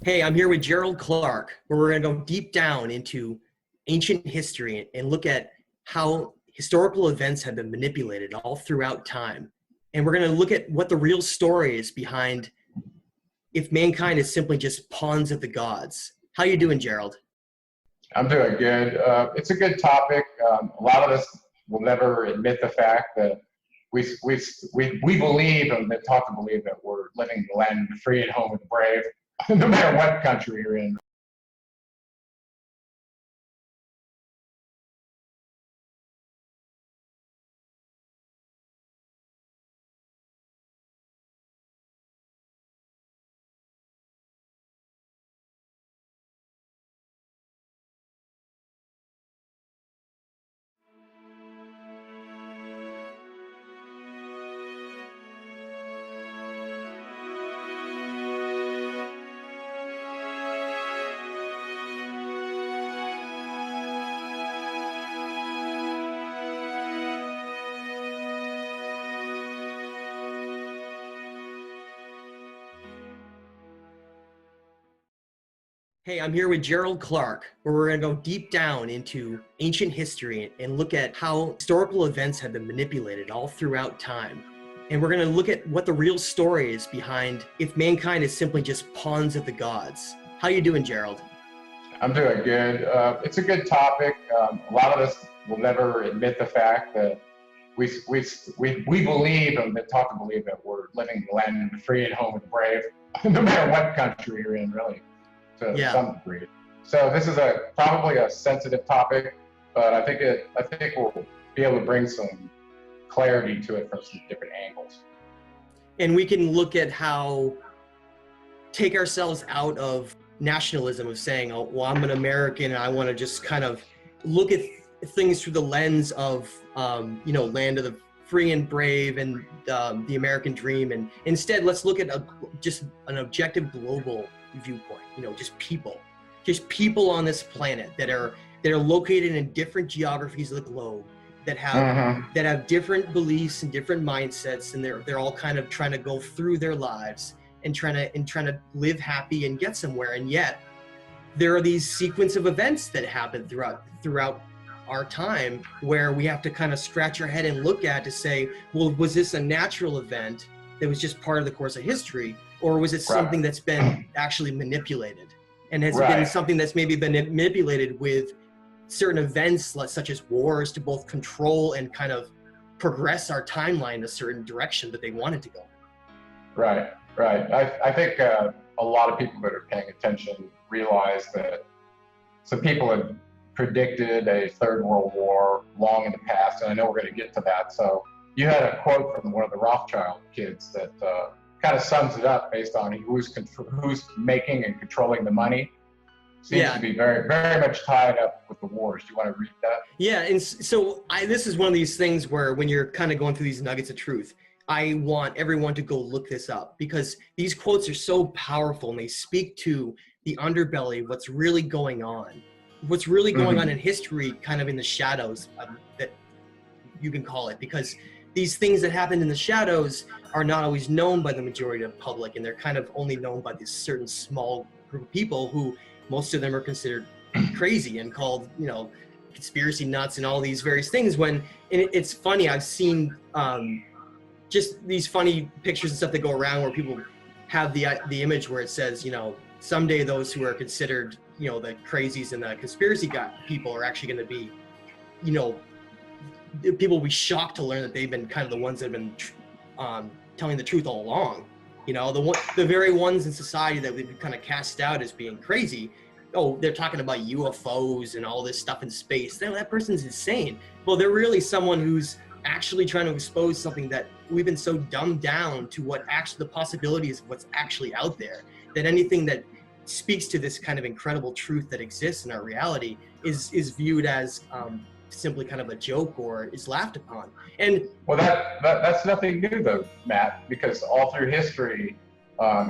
Hey, I'm here with Gerald Clark, where we're going to go deep down into ancient history and look at how historical events have been manipulated all throughout time. And we're going to look at what the real story is behind if mankind is simply just pawns of the gods. How you doing, Gerald? I'm doing good. It's a good topic. A lot of us will never admit the fact that we believe and been taught to believe that we're living in the land of the free and home of the brave, no matter what country you're in. Hey, I'm here with Gerald Clark, where we're going to go deep down into ancient history and look at how historical events have been manipulated all throughout time. And we're going to look at what the real story is behind if mankind is simply just pawns of the gods. How you doing, Gerald? I'm doing good. It's a good topic. A lot of us will never admit the fact that we believe and been taught to believe that we're living in the land of the free and home of the brave, no matter what country you're in, really. To some degree. So this is probably a sensitive topic, but I think we'll be able to bring some clarity to it from some different angles. And we can look at how take ourselves out of nationalism of saying, oh, well, I'm an American and I want to just kind of look at things through the lens of, land of the free and brave and the American dream. And instead, let's look at just an objective global viewpoint, just people on this planet that are located in different geographies of the globe that have different beliefs and different mindsets, and they're all kind of trying to go through their lives and trying to live happy and get somewhere. And yet there are these sequence of events that happen throughout our time where we have to kind of scratch our head and look at to say, well, was this a natural event that was just part of the course of history, or was it something that's been actually manipulated, and has it been something that's maybe been manipulated with certain events such as wars to both control and kind of progress our timeline in a certain direction that they wanted to go? Right. I think a lot of people that are paying attention realize that some people have predicted a third world war long in the past, and I know we're going to get to that. So you had a quote from one of the Rothschild kids that kind of sums it up based on who's making and controlling the money. Seems to be very, very much tied up with the wars. Do you want to read that? Yeah, and so this is one of these things where when you're kind of going through these nuggets of truth, I want everyone to go look this up, because these quotes are so powerful and they speak to the underbelly of what's really going on. What's really going on in history, kind of in the shadows, that you can call it, because these things that happen in the shadows are not always known by the majority of the public, and they're kind of only known by this certain small group of people who most of them are considered crazy and called, conspiracy nuts and all these various things. When it's funny, I've seen just these funny pictures and stuff that go around where people have the image where it says, someday those who are considered, the crazies and the conspiracy people are actually going to be, people will be shocked to learn that they've been kind of the ones that have been telling the truth all along. The very ones in society that we've kind of cast out as being crazy. Oh, they're talking about UFOs and all this stuff in space. That person's insane. Well, they're really someone who's actually trying to expose something that we've been so dumbed down to what actually the possibilities of what's actually out there, that anything that speaks to this kind of incredible truth that exists in our reality is viewed as simply kind of a joke or is laughed upon. And well, that's nothing new though, Matt, because all through history,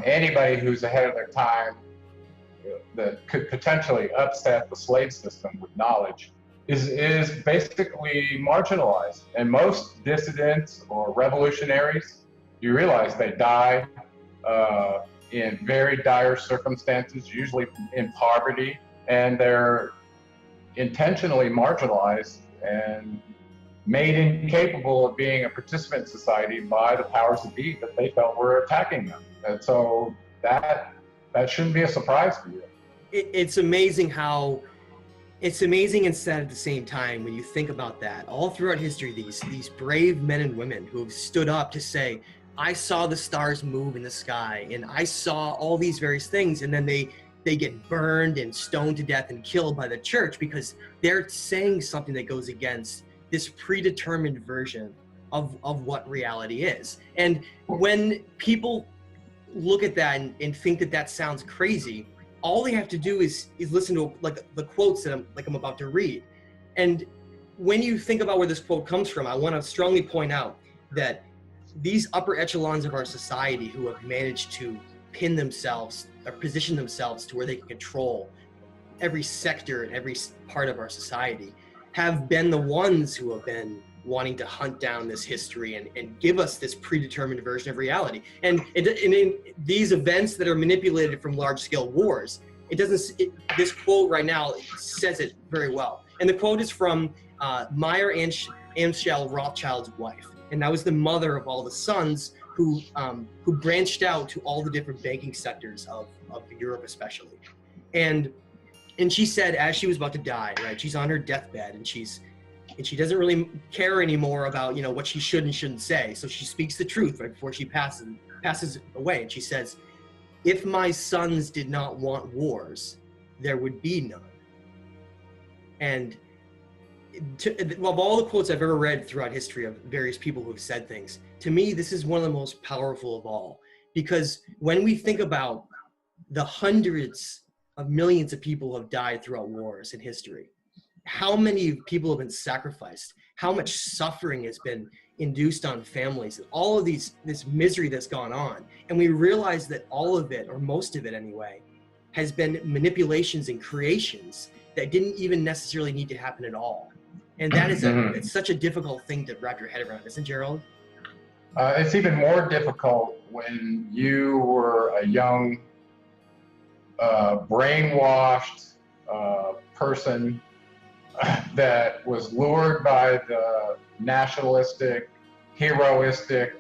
anybody who's ahead of their time that could potentially upset the slave system with knowledge is basically marginalized. And most dissidents or revolutionaries, you realize they die in very dire circumstances, usually in poverty, and they're intentionally marginalized and made incapable of being a participant in society by the powers that be that they felt were attacking them. And so that shouldn't be a surprise to you. It's amazing how, it's amazing and sad at the same time when you think about that. All throughout history, these brave men and women who have stood up to say, I saw the stars move in the sky and I saw all these various things, and then they get burned and stoned to death and killed by the church because they're saying something that goes against this predetermined version of what reality is. And when people look at that and think that that sounds crazy, all they have to do is listen to like the quotes that I'm about to read. And when you think about where this quote comes from, I want to strongly point out that these upper echelons of our society who have managed to pin themselves or position themselves to where they can control every sector and every part of our society have been the ones who have been wanting to hunt down this history and give us this predetermined version of reality. And in these events that are manipulated from large-scale wars, this quote right now says it very well. And the quote is from Meyer Amschel Rothschild's wife. And that was the mother of all the sons who branched out to all the different banking sectors of Europe especially. And she said, as she was about to die, right, she's on her deathbed and she doesn't really care anymore about, what she should and shouldn't say. So she speaks the truth right before she passes away. And she says, if my sons did not want wars, there would be none. And of all the quotes I've ever read throughout history of various people who have said things, to me, this is one of the most powerful of all. Because when we think about the hundreds of millions of people who have died throughout wars in history, how many people have been sacrificed, how much suffering has been induced on families, and all of this misery that's gone on. And we realize that all of it, or most of it anyway, has been manipulations and creations that didn't even necessarily need to happen at all. And that is it's such a difficult thing to wrap your head around, isn't it, Gerald? It's even more difficult when you were a young, brainwashed person that was lured by the nationalistic, heroistic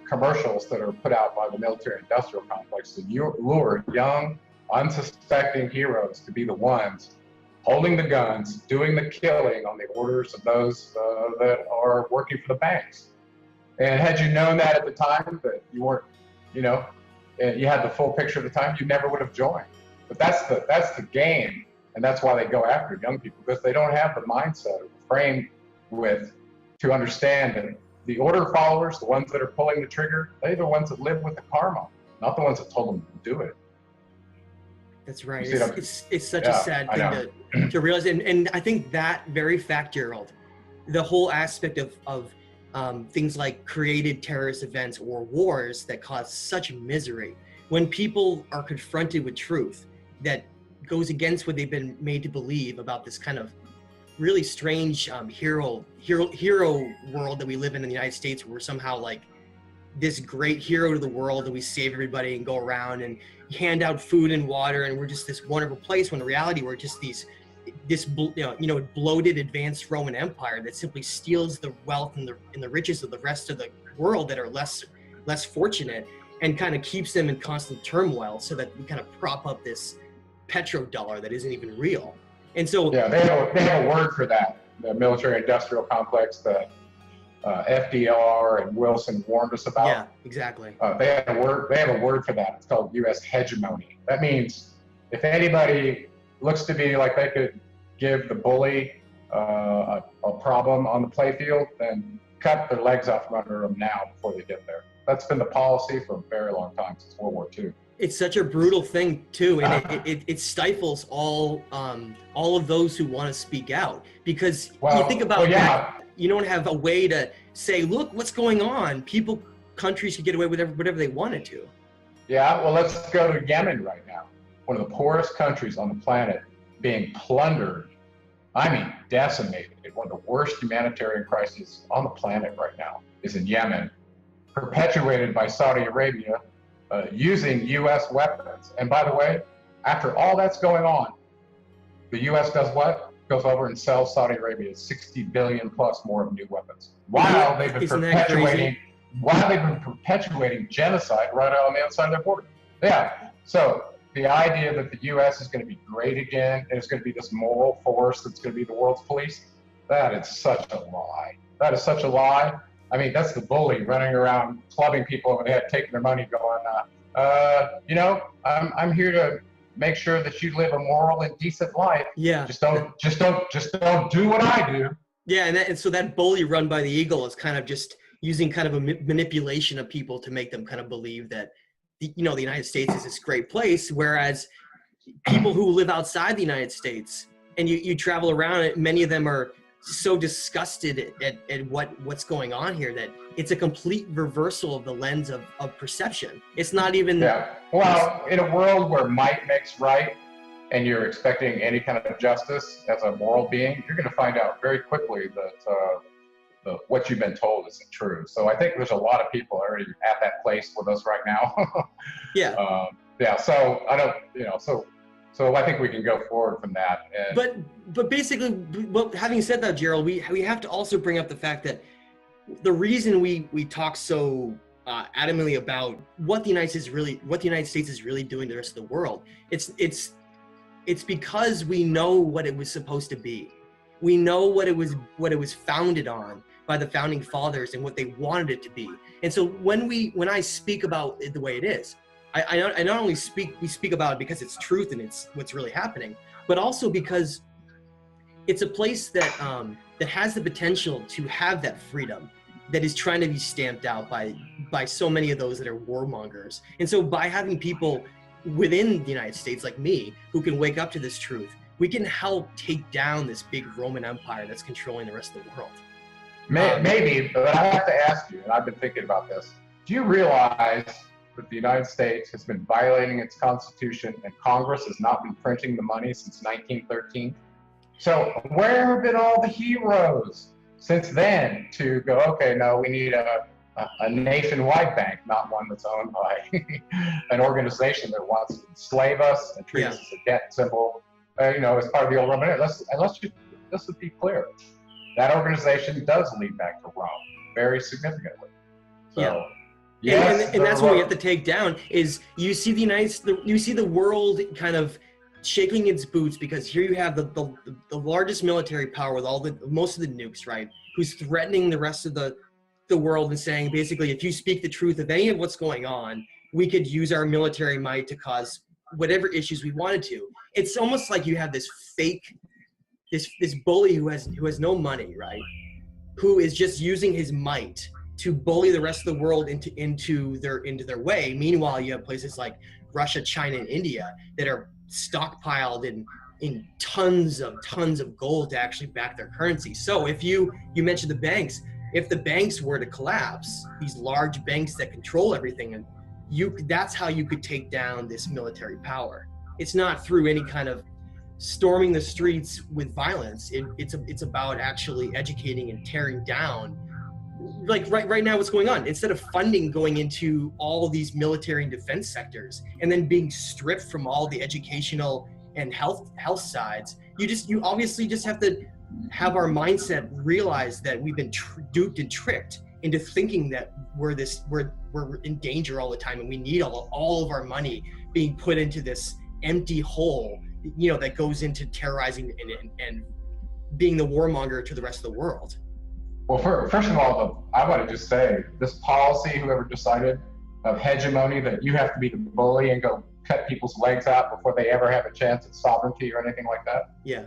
commercials that are put out by the military-industrial complex. So you lure young, unsuspecting heroes to be the ones holding the guns, doing the killing on the orders of those that are working for the banks. And had you known that at the time, that you weren't, and you had the full picture at the time, you never would have joined. But that's the game, and that's why they go after young people, because they don't have the mindset or the frame to understand that the order followers, the ones that are pulling the trigger, they're the ones that live with the karma, not the ones that told them to do it. That's right. It's such a sad thing to realize. And I think that very fact, Gerald, the whole aspect of things like created terrorist events or wars that cause such misery, when people are confronted with truth that goes against what they've been made to believe about this kind of really strange hero world that we live in the United States, where we're somehow like this great hero to the world and we save everybody and go around and hand out food and water and we're just this wonderful place, when in reality we're just this bloated advanced Roman Empire that simply steals the wealth and the riches of the rest of the world that are less fortunate, and kind of keeps them in constant turmoil, so that we kind of prop up this petrodollar that isn't even real. And so they have a word for that, the military-industrial complex that FDR and Wilson warned us about. Yeah, exactly. They have a word for that. It's called U.S. hegemony. That means if anybody looks to be like they could give the bully a problem on the playfield, then cut their legs off from under them now before they get there. That's been the policy for a very long time, since World War II. It's such a brutal thing too, and it stifles all of those who want to speak out, because you think about that, you don't have a way to say, look, what's going on. Countries could get away with whatever they wanted to. Yeah, well, let's go to Yemen right now. One of the poorest countries on the planet, being plundered, decimated. One of the worst humanitarian crises on the planet right now is in Yemen, perpetuated by Saudi Arabia, using U.S. weapons. And by the way, after all that's going on, the U.S. does what? Goes over and sells Saudi Arabia 60 billion plus more of new weapons, while they've been perpetuating genocide right on the outside of their border. Yeah. So the idea that the U.S. is going to be great again, and it's going to be this moral force that's going to be the world's police, that is such a lie. That is such a lie. I mean, that's the bully running around clubbing people over the head, taking their money, going, I'm here to make sure that you live a moral and decent life. Yeah. Just don't do what I do. Yeah, and so that bully run by the eagle is kind of just using kind of a manipulation of people to make them kind of believe that, the United States is this great place, whereas people who live outside the United States, and you travel around it, many of them are so disgusted at what's going on here that it's a complete reversal of the lens of perception. It's not even... Yeah. Well, in a world where might makes right, and you're expecting any kind of justice as a moral being, you're going to find out very quickly that what you've been told isn't true. So I think there's a lot of people already at that place with us right now. Yeah. So I don't, so I think we can go forward from that. And but basically, having said that, Gerald, we have to also bring up the fact that the reason we talk so adamantly about what the United States is really doing to the rest of the world, it's because we know what it was supposed to be. We know what it was founded on by the founding fathers and what they wanted it to be. And so when I speak about it the way it is, I not only speak about it because it's truth and it's what's really happening, but also because it's a place that has the potential to have that freedom that is trying to be stamped out by so many of those that are warmongers. And so by having people within the United States like me who can wake up to this truth, we can help take down this big Roman Empire that's controlling the rest of the world. Maybe, but I have to ask you, and I've been thinking about this, do you realize that the United States has been violating its Constitution and Congress has not been printing the money since 1913? So where have been all the heroes since then to go, okay, no, we need a nationwide bank, not one that's owned by an organization that wants to enslave us and treat us as a debt symbol, as part of the old Roman era. Let's just be clear. That organization does lead back to Rome very significantly. So, yes, and that's what we have to take down. Is you see the world kind of shaking its boots because here you have the largest military power with most of the nukes, right? Who's threatening the rest of the world and saying basically, if you speak the truth of any of what's going on, we could use our military might to cause whatever issues we wanted to. It's almost like you have this fake. This bully who has no money, right? Who is just using his might to bully the rest of the world into their way. Meanwhile, you have places like Russia, China, and India that are stockpiled in tons of gold to actually back their currency. So if you mentioned the banks, if the banks were to collapse, these large banks that control everything, and that's how you could take down this military power. It's not through any kind of storming the streets with violence. It's about actually educating and tearing down, like right now what's going on. Instead of funding going into all these military and defense sectors and then being stripped from all the educational and health sides, you obviously just have to have our mindset realize that we've been duped and tricked into thinking that we're in danger all the time and we need all of our money being put into this empty hole, that goes into terrorizing and being the warmonger to the rest of the world. Well, first of all, I want to just say this policy, whoever decided, of hegemony, that you have to be the bully and go cut people's legs out before they ever have a chance at sovereignty or anything like that. Yeah.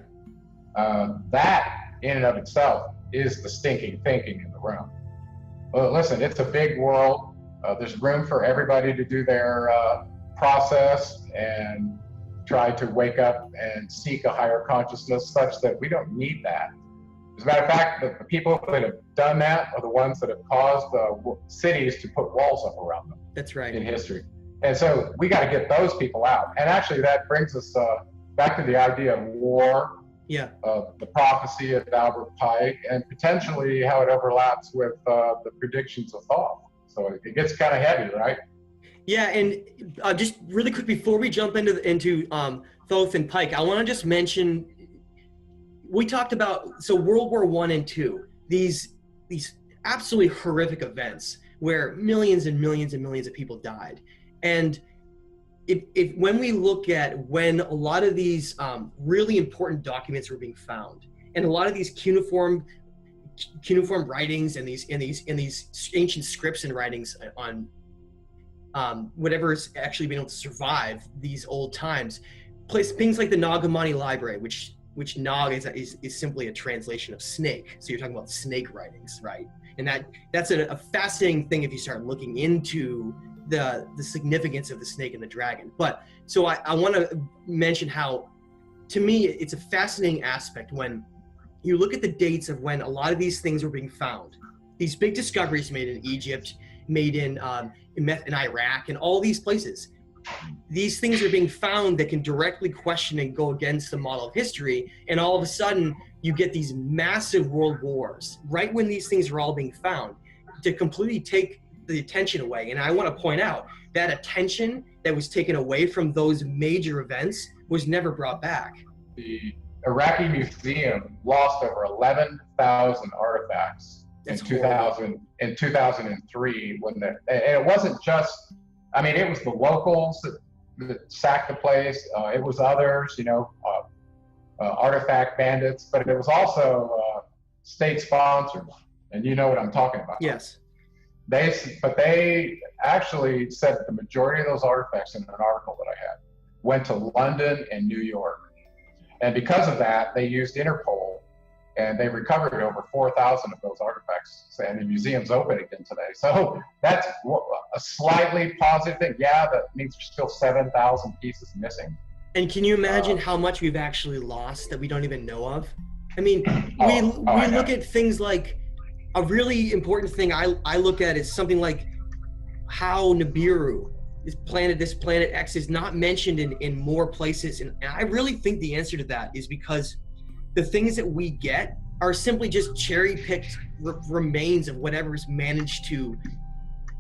That in and of itself is the stinking thinking in the room. Well, listen, it's a big world. There's room for everybody to do their process and try to wake up and seek a higher consciousness such that we don't need that. As a matter of fact, the people that have done that are the ones that have caused cities to put walls up around them. That's right. In history. And so we got to get those people out. And actually that brings us back to the idea of war, the prophecy of Albert Pike, and potentially how it overlaps with the predictions of Thoth. So it gets kind of heavy, right? Yeah, and just really quick before we jump into Thoth and Pike, I want to just mention, we talked about, so World War I and II, these absolutely horrific events where millions and millions and millions of people died. And if when we look at when a lot of these really important documents were being found, and a lot of these cuneiform writings and these ancient scripts and writings on whatever is actually being able to survive these old times, things like the Nagamani Library, which Nag is simply a translation of snake. So you're talking about snake writings, right? And that's a fascinating thing if you start looking into the significance of the snake and the dragon. But so I want to mention how, to me, it's a fascinating aspect when you look at the dates of when a lot of these things were being found. These big discoveries made in Egypt, made in Iraq, and all these places. These things are being found that can directly question and go against the model of history, and all of a sudden you get these massive world wars right when these things are all being found, to completely take the attention away. And I want to point out that attention that was taken away from those major events was never brought back. The Iraqi Museum lost over 11,000 artifacts in 2003 when and it wasn't just, I mean, it was the locals that sacked the place. It was others, artifact bandits, but it was also state sponsors, and you know what I'm talking about. Yes. But they actually said that the majority of those artifacts, in an article that I had, went to London and New York. And because of that, they used Interpol, and they recovered over 4,000 of those artifacts, and the museum's open again today. So that's a slightly positive thing. Yeah, that means there's still 7,000 pieces missing. And can you imagine how much we've actually lost that we don't even know of? I mean, we look at things like, a really important thing I look at is something like how Nibiru, this planet X, is not mentioned in more places. And I really think the answer to that is because the things that we get are simply just cherry-picked remains of whatever's managed to,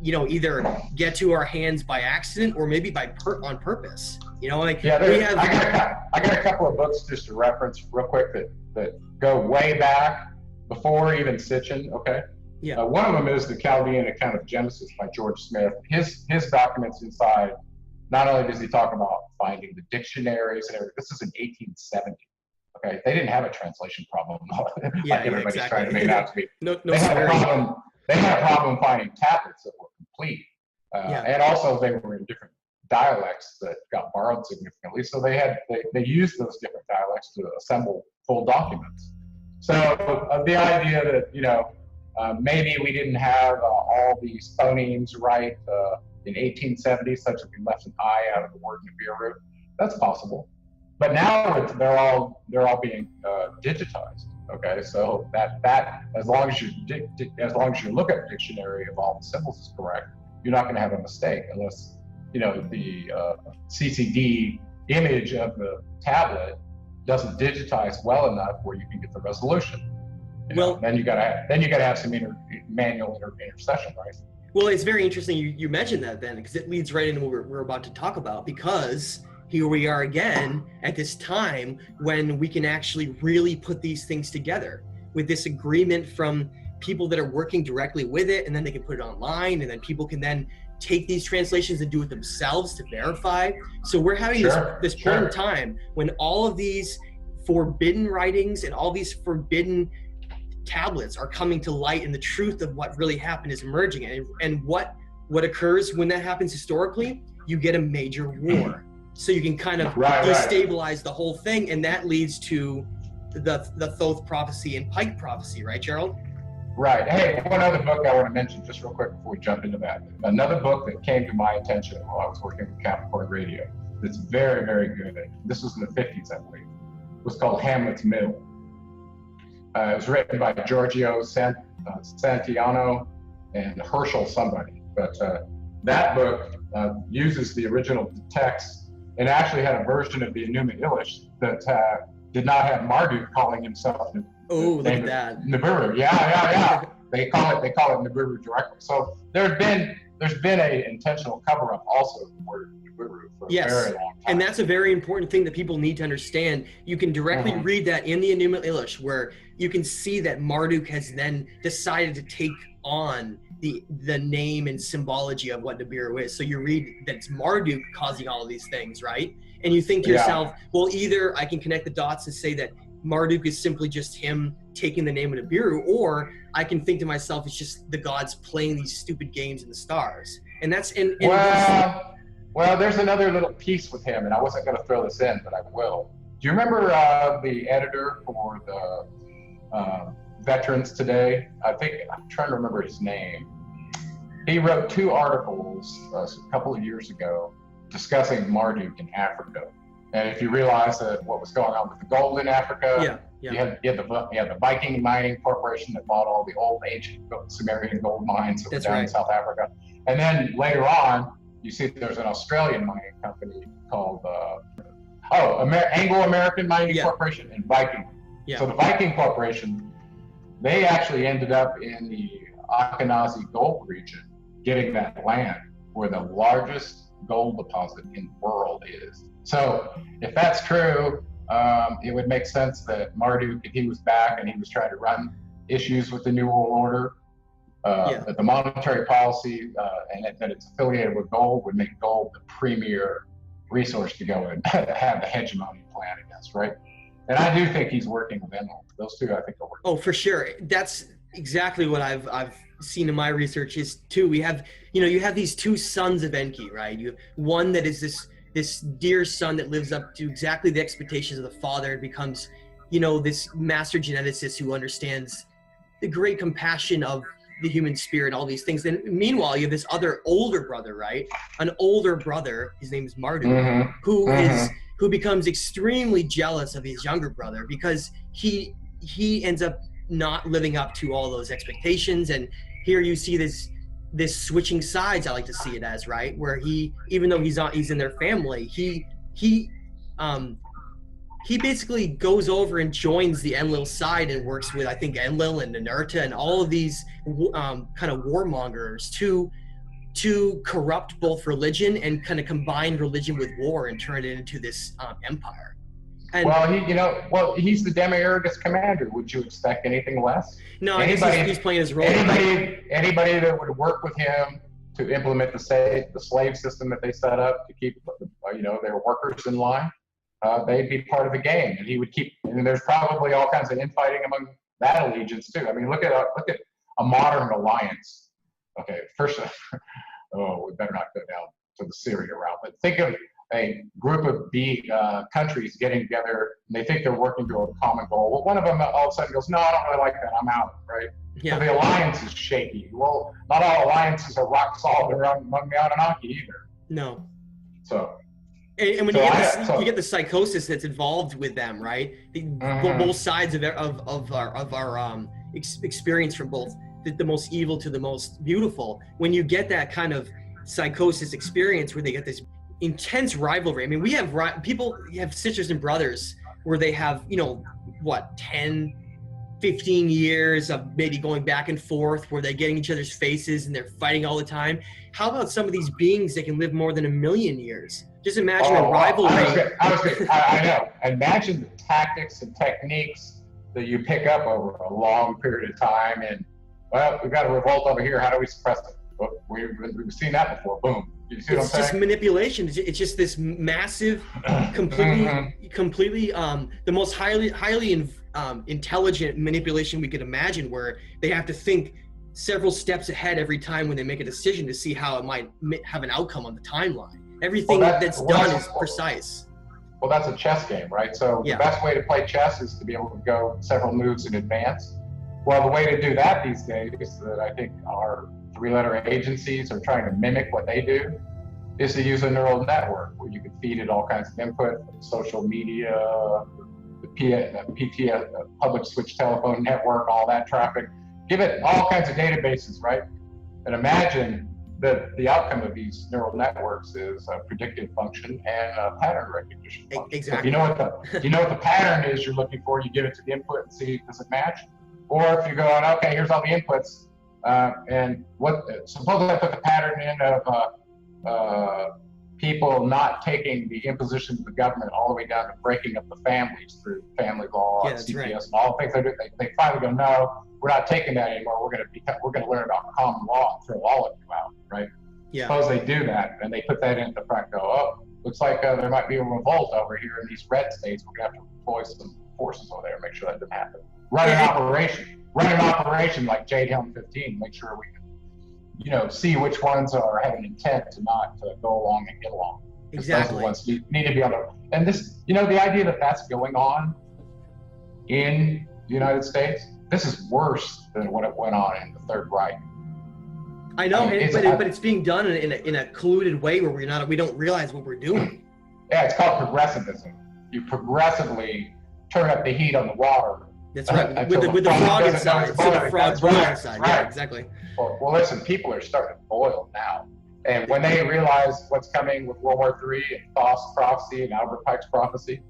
either get to our hands by accident or maybe on purpose. I got a couple of books just to reference real quick that go way back before even Sitchin. Okay. Yeah. One of them is the Chaldean account of Genesis by George Smith. His documents inside, not only does he talk about finding the dictionaries and everything, this is in 1870. Okay, they didn't have a translation problem like everybody's trying to make it out to be. They had a problem finding tablets that were complete, and also they were in different dialects that got borrowed significantly. So they used those different dialects to assemble full documents. So the idea that maybe we didn't have all these phonemes right in 1870, such that we left an I out of the word Nibiru, that's possible. But now they're all being digitized. Okay, so that as long as you look at the dictionary of all the symbols is correct, you're not going to have a mistake unless the CCD image of the tablet doesn't digitize well enough where you can get the resolution. Then you gotta have some manual intercession, right? Well, it's very interesting you mentioned that then, because it leads right into what we're about to talk about, because here we are again at this time when we can actually really put these things together with this agreement from people that are working directly with it, and then they can put it online, and then people can then take these translations and do it themselves to verify. So we're having this point in time when all of these forbidden writings and all these forbidden tablets are coming to light, and the truth of what really happened is emerging. And what occurs when that happens historically, you get a major war. So you can kind of destabilize the whole thing, and that leads to the Thoth prophecy and Pike prophecy, right, Gerald? Right. Hey, one other book I want to mention just real quick before we jump into that. Another book that came to my attention while I was working with Capricorn Radio that's very, very good. This was in the 50s, I believe. It was called Hamlet's Mill. It was written by Giorgio Santayana and Herschel somebody. But that book uses the original text and actually had a version of the Enuma Elish that did not have Marduk calling himself look at that. Nibiru. Yeah. They call it Nibiru directly. So there have been there's been an intentional cover-up also of the word Nibiru for a very long time. And that's a very important thing that people need to understand. You can directly read that in the Enuma Elish, where you can see that Marduk has then decided to take on the name and symbology of what Nibiru is. So you read that it's Marduk causing all of these things, right? And you think to yourself, well, either I can connect the dots and say that Marduk is simply just him taking the name of Nibiru, or I can think to myself, it's just the gods playing these stupid games in the stars. And that's well, there's another little piece with him, and I wasn't going to throw this in, but I will. Do you remember the editor for the Veterans Today? I'm trying to remember his name. He wrote 2 articles a couple of years ago discussing Marduk in Africa. And if you realize that what was going on with the gold in Africa, you had the Viking Mining Corporation that bought all the old ancient Sumerian gold mines that were down in South Africa. And then later on, you see there's an Australian mining company called Anglo-American Mining Corporation and Viking. So the Viking Corporation, they actually ended up in the Ashkenazi gold region, getting that land where the largest gold deposit in the world is. So if that's true, it would make sense that Marduk, if he was back and he was trying to run issues with the New World Order, that the monetary policy and that it's affiliated with gold would make gold the premier resource to go and have the hegemony plan against, right? And I do think he's working with Enlil. Those two, I think, are working. Oh, for sure. That's exactly what I've seen in my research is too. We have, you have these 2 sons of Enki, right? You have one that is this dear son that lives up to exactly the expectations of the father and becomes, this master geneticist who understands the great compassion of the human spirit, all these things. And meanwhile, you have this other older brother, right? An older brother, his name is Marduk, who becomes extremely jealous of his younger brother because he ends up not living up to all those expectations. And here you see this switching sides, I like to see it as, right? Where he, even though he's in their family, he basically goes over and joins the Enlil side and works with, I think, Enlil and Ninurta and all of these kind of warmongers to corrupt both religion and kind of combine religion with war and turn it into this empire. And he's the Demiurgus commander. Would you expect anything less? No, he's playing his role. Anybody that would work with him to implement the slave system that they set up to keep their workers in line, they'd be part of the game, and he would keep. And there's probably all kinds of infighting among that allegiance too. I mean, look at a modern alliance. Okay, first, we better not go down to the Syria route, but think of a group of countries getting together, and they think they're working to a common goal. Well, one of them all of a sudden goes, "No, I don't really like that. I'm out." Right? Yeah. So the alliance is shaky. Well, not all alliances are rock solid among the Anunnaki either. No. So. And when you get the psychosis that's involved with them, right? Both sides of our experience, from both the most evil to the most beautiful. When you get that kind of psychosis experience where they get this intense rivalry. I mean, we have people have sisters and brothers where they have 10, 15 years of maybe going back and forth where they're getting each other's faces and they're fighting all the time. How about some of these beings that can live more than 1,000,000 years? Just imagine a rivalry. I know. Imagine the tactics and techniques that you pick up over a long period of time. And, well, we've got a revolt over here. How do we suppress it? Well, we've seen that before. Boom. You see what I'm saying? It's just manipulation. It's just this massive, completely, the most highly intelligent manipulation we could imagine, where they have to think several steps ahead every time when they make a decision to see how it might have an outcome on the timeline. Everything that's done is precise. Well, that's a chess game, right? So the best way to play chess is to be able to go several moves in advance. Well, the way to do that these days that I think our 3-letter agencies are trying to mimic what they do is to use a neural network where you can feed it all kinds of input, social media, the public switch telephone network, all that traffic. Give it all kinds of databases, right? And imagine that the outcome of these neural networks is a predictive function and a pattern recognition function. Exactly. So if you know what the pattern is you're looking for, you give it to the input and see, does it match? Or if you go, okay, here's all the inputs, And suppose I put the pattern in of people not taking the imposition of the government all the way down to breaking up the families through family law and CPS and all the things they do. They finally go, no, we're not taking that anymore. We're going to learn about common law and throw all of you out, right? Yeah. Suppose they do that and they put that into practice. Oh, looks like there might be a revolt over here in these red states. We're going to have to deploy some forces over there and make sure that doesn't happen. Run an operation like Jade Helm 15. Make sure we can, see which ones are having intent to not go along and get along. Exactly. Those are the ones need to be on the. And this, the idea that that's going on in the United States, this is worse than what it went on in the Third Reich. I know, but it's being done in a colluded way where we don't realize what we're doing. Yeah, it's called progressivism. You progressively turn up the heat on the water. That's right. With the frog inside, so the frog boils inside. Right. Yeah, exactly. Well, listen, people are starting to boil now, and when they realize what's coming with World War III and Pike Prophecy and Albert Pike's prophecy,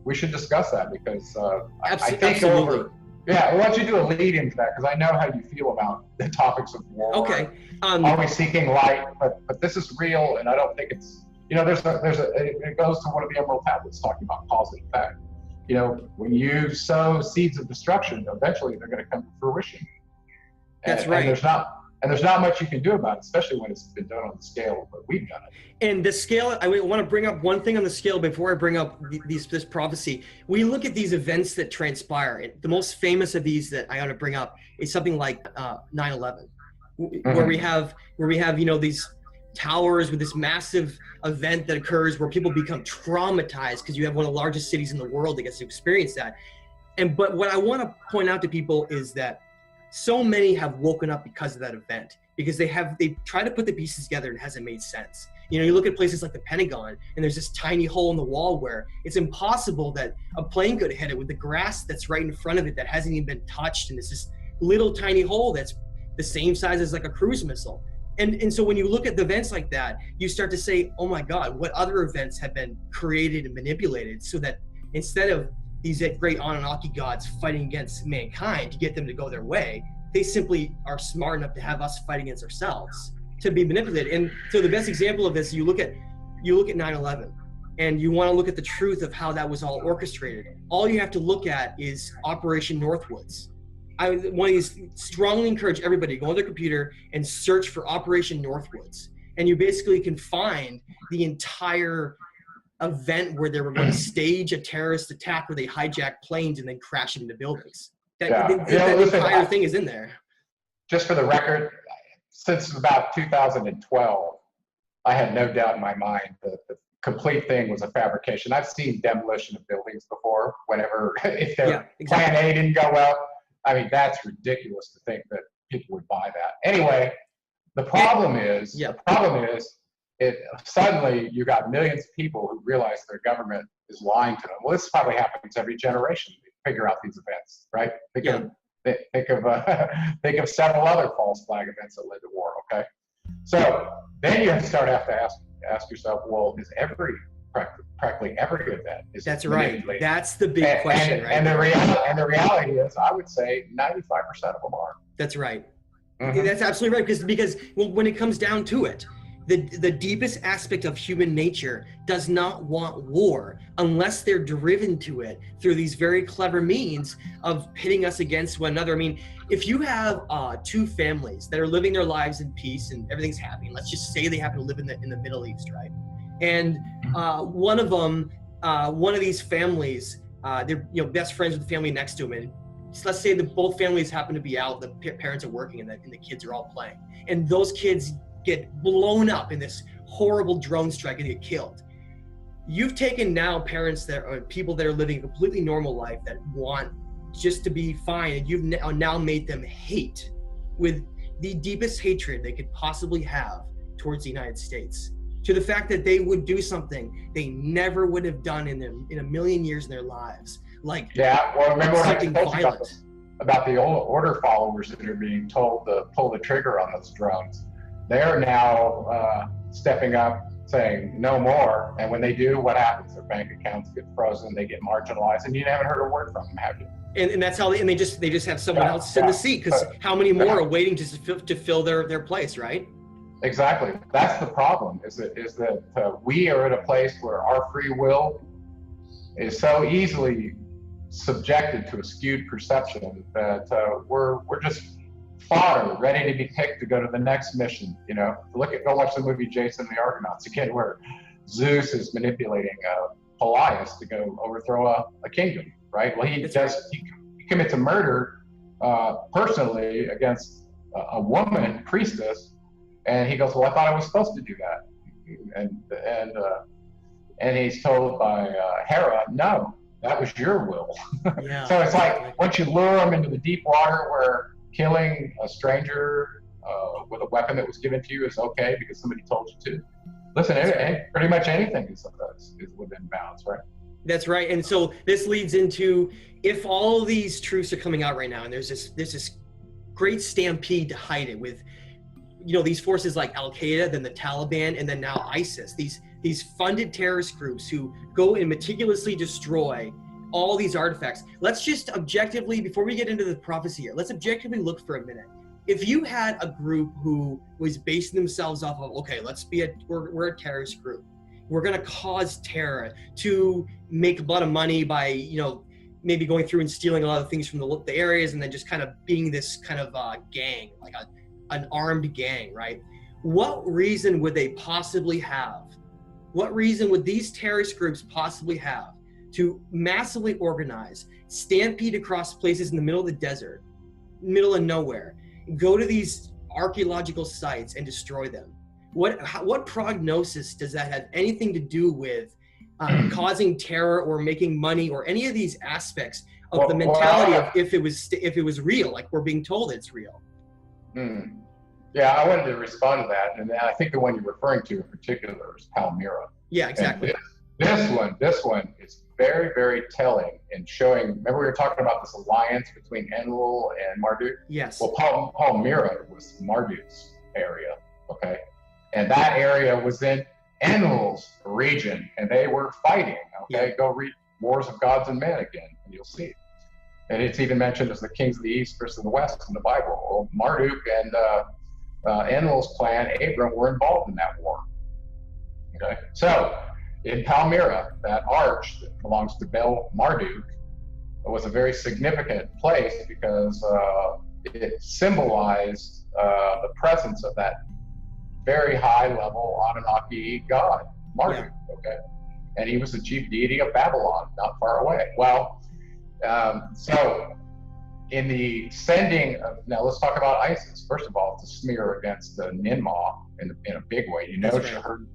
we should discuss that because I think absolutely. Yeah, why don't you do a lead into that? Because I know how you feel about the topics of war. Okay. Always seeking light, but this is real, and I don't think it's. It goes to one of the Emerald Tablets talking about cause and effect. When you sow seeds of destruction, eventually they're going to come to fruition. That's right. And there's not much you can do about it, especially when it's been done on the scale that we've done it. And the scale, I want to bring up one thing on the scale before I bring up this prophecy. We look at these events that transpire. And the most famous of these that I want to bring up is something like 9/11, where we have these towers with this massive event that occurs where people become traumatized because you have one of the largest cities in the world that gets to experience that. But what I want to point out to people is that so many have woken up because of that event, because they try to put the pieces together and it hasn't made sense. You look at places like the Pentagon and there's this tiny hole in the wall where it's impossible that a plane could hit it with the grass that's right in front of it that hasn't even been touched, and it's this little tiny hole that's the same size as like a cruise missile. And so when you look at the events like that, you start to say, oh my God, what other events have been created and manipulated so that instead of these great Anunnaki gods fighting against mankind to get them to go their way, they simply are smart enough to have us fight against ourselves to be manipulated. And so the best example of this, you look at 9/11 and you want to look at the truth of how that was all orchestrated. All you have to look at is Operation Northwoods. I want to strongly encourage everybody to go on their computer and search for Operation Northwoods. And you basically can find the entire event where they were going to stage a terrorist attack where they hijack planes and then crash into buildings. That entire thing is in there. Just for the record, since about 2012, I had no doubt in my mind that the complete thing was a fabrication. I've seen demolition of buildings before, if their plan A didn't go well. I mean, that's ridiculous to think that people would buy that. Anyway, the problem is, suddenly you got millions of people who realize their government is lying to them. Well, this probably happens every generation. They figure out these events, right? Think of several other false flag events that led to war. Okay, so then you have to ask yourself, well, is practically every event is that's right. That's the big question, right? And the reality is, I would say 95% of them are. That's right. Mm-hmm. That's absolutely right, because when it comes down to it, the deepest aspect of human nature does not want war unless they're driven to it through these very clever means of pitting us against one another. I mean, if you have two families that are living their lives in peace and everything's happy, and let's just say they happen to live in the Middle East, right? And one of these families, they're best friends with the family next to them, and let's say that both families happen to be out, the parents are working, and the kids are all playing, and those kids get blown up in this horrible drone strike and get killed. You've taken now parents that are people that are living a completely normal life that want just to be fine, and you've now made them hate with the deepest hatred they could possibly have towards the United States, to the fact that they would do something they never would have done in a million years in their lives. Like, yeah, well, remember when I told you about the old order followers that are being told to pull the trigger on those drones? They're now stepping up saying no more. And when they do, what happens? Their bank accounts get frozen, they get marginalized, and you haven't heard a word from them, have you? And that's how they just have someone else in the seat, because how many more are waiting to fill their place, right? Exactly. That's the problem. Is that we are at a place where our free will is so easily subjected to a skewed perception that we're just fodder, ready to be picked to go to the next mission. You know, go watch the movie Jason and the Argonauts again, where Zeus is manipulating Pelias to go overthrow a kingdom. Right. Well, he commits a murder personally against a woman priestess, and he goes, "Well, I thought I was supposed to do that," and he's told by Hera, "No, that was your will." Yeah. So it's like once you lure them into the deep water where killing a stranger with a weapon that was given to you is okay because somebody told you to. Listen, pretty much anything is within bounds, right? That's right. And so this leads into, if all these truths are coming out right now, and there's this great stampede to hide it with, these forces like Al-Qaeda, then the Taliban, and then now ISIS, these funded terrorist groups who go and meticulously destroy all these artifacts. Let's just objectively, before we get into the prophecy here, let's objectively look for a minute. If you had a group who was basing themselves off of, okay, we're a terrorist group. We're going to cause terror to make a lot of money by, maybe going through and stealing a lot of things from the areas, and then just kind of being this kind of gang, like an armed gang, right? What reason would they possibly have? What reason would these terrorist groups possibly have to massively organize, stampede across places in the middle of the desert, middle of nowhere, go to these archaeological sites and destroy them? What prognosis does that have anything to do with causing terror or making money or any of these aspects of the mentality of if it was real, like we're being told it's real? Yeah, I wanted to respond to that, and I think the one you're referring to in particular is Palmyra. Yeah, exactly. And this one is very, very telling in showing. Remember, we were talking about this alliance between Enlil and Marduk. Yes. Well, Palmyra was Marduk's area. Okay. And that area was in Enlil's region, and they were fighting. Okay, go read Wars of Gods and Men again, and you'll see. And it's even mentioned as the kings of the east versus the west in the Bible. Well, Marduk and Enlil's clan, Abram, were involved in that war. Okay, so in Palmyra, that arch that belongs to Bel Marduk was a very significant place because it symbolized the presence of that very high-level Anunnaki god, Marduk, okay? And he was the chief deity of Babylon, not far away. Well, so in the sending of, now let's talk about ISIS. First of all, to smear against the Ninmah in a big way.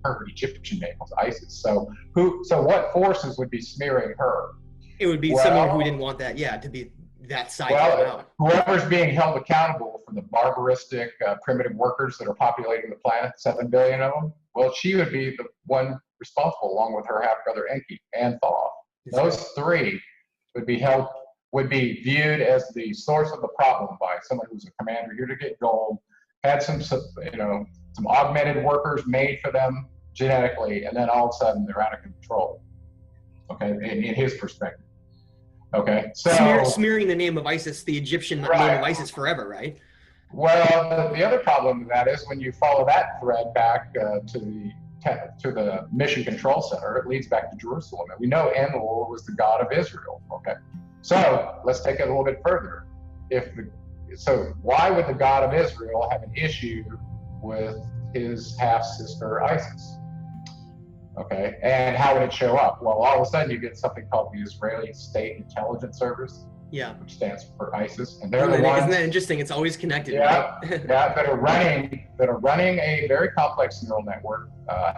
Her Egyptian name was ISIS. So what forces would be smearing her? It would be someone who didn't want that, to be that side. Whoever's being held accountable for the barbaristic primitive workers that are populating the planet, 7 billion of them, well, she would be the one responsible, along with her half-brother Enki and Thoth. Those three would be viewed as the source of the problem by someone who's a commander here to get gold, had some augmented workers made for them genetically, and then all of a sudden they're out of control. Okay, in his perspective. Okay, so smearing the name of ISIS, the Egyptian name of ISIS, forever, right? Well, the other problem with that is when you follow that thread back to the Mission Control Center, it leads back to Jerusalem, and we know Enlil was the god of Israel. Okay, so let's take it a little bit further. So why would the god of Israel have an issue with his half sister ISIS? Okay, and how would it show up? Well, all of a sudden you get something called the Israeli State Intelligence Service, which stands for ISIS, and they're the ones. Isn't that interesting? It's always connected. Right? that are running a very complex neural network,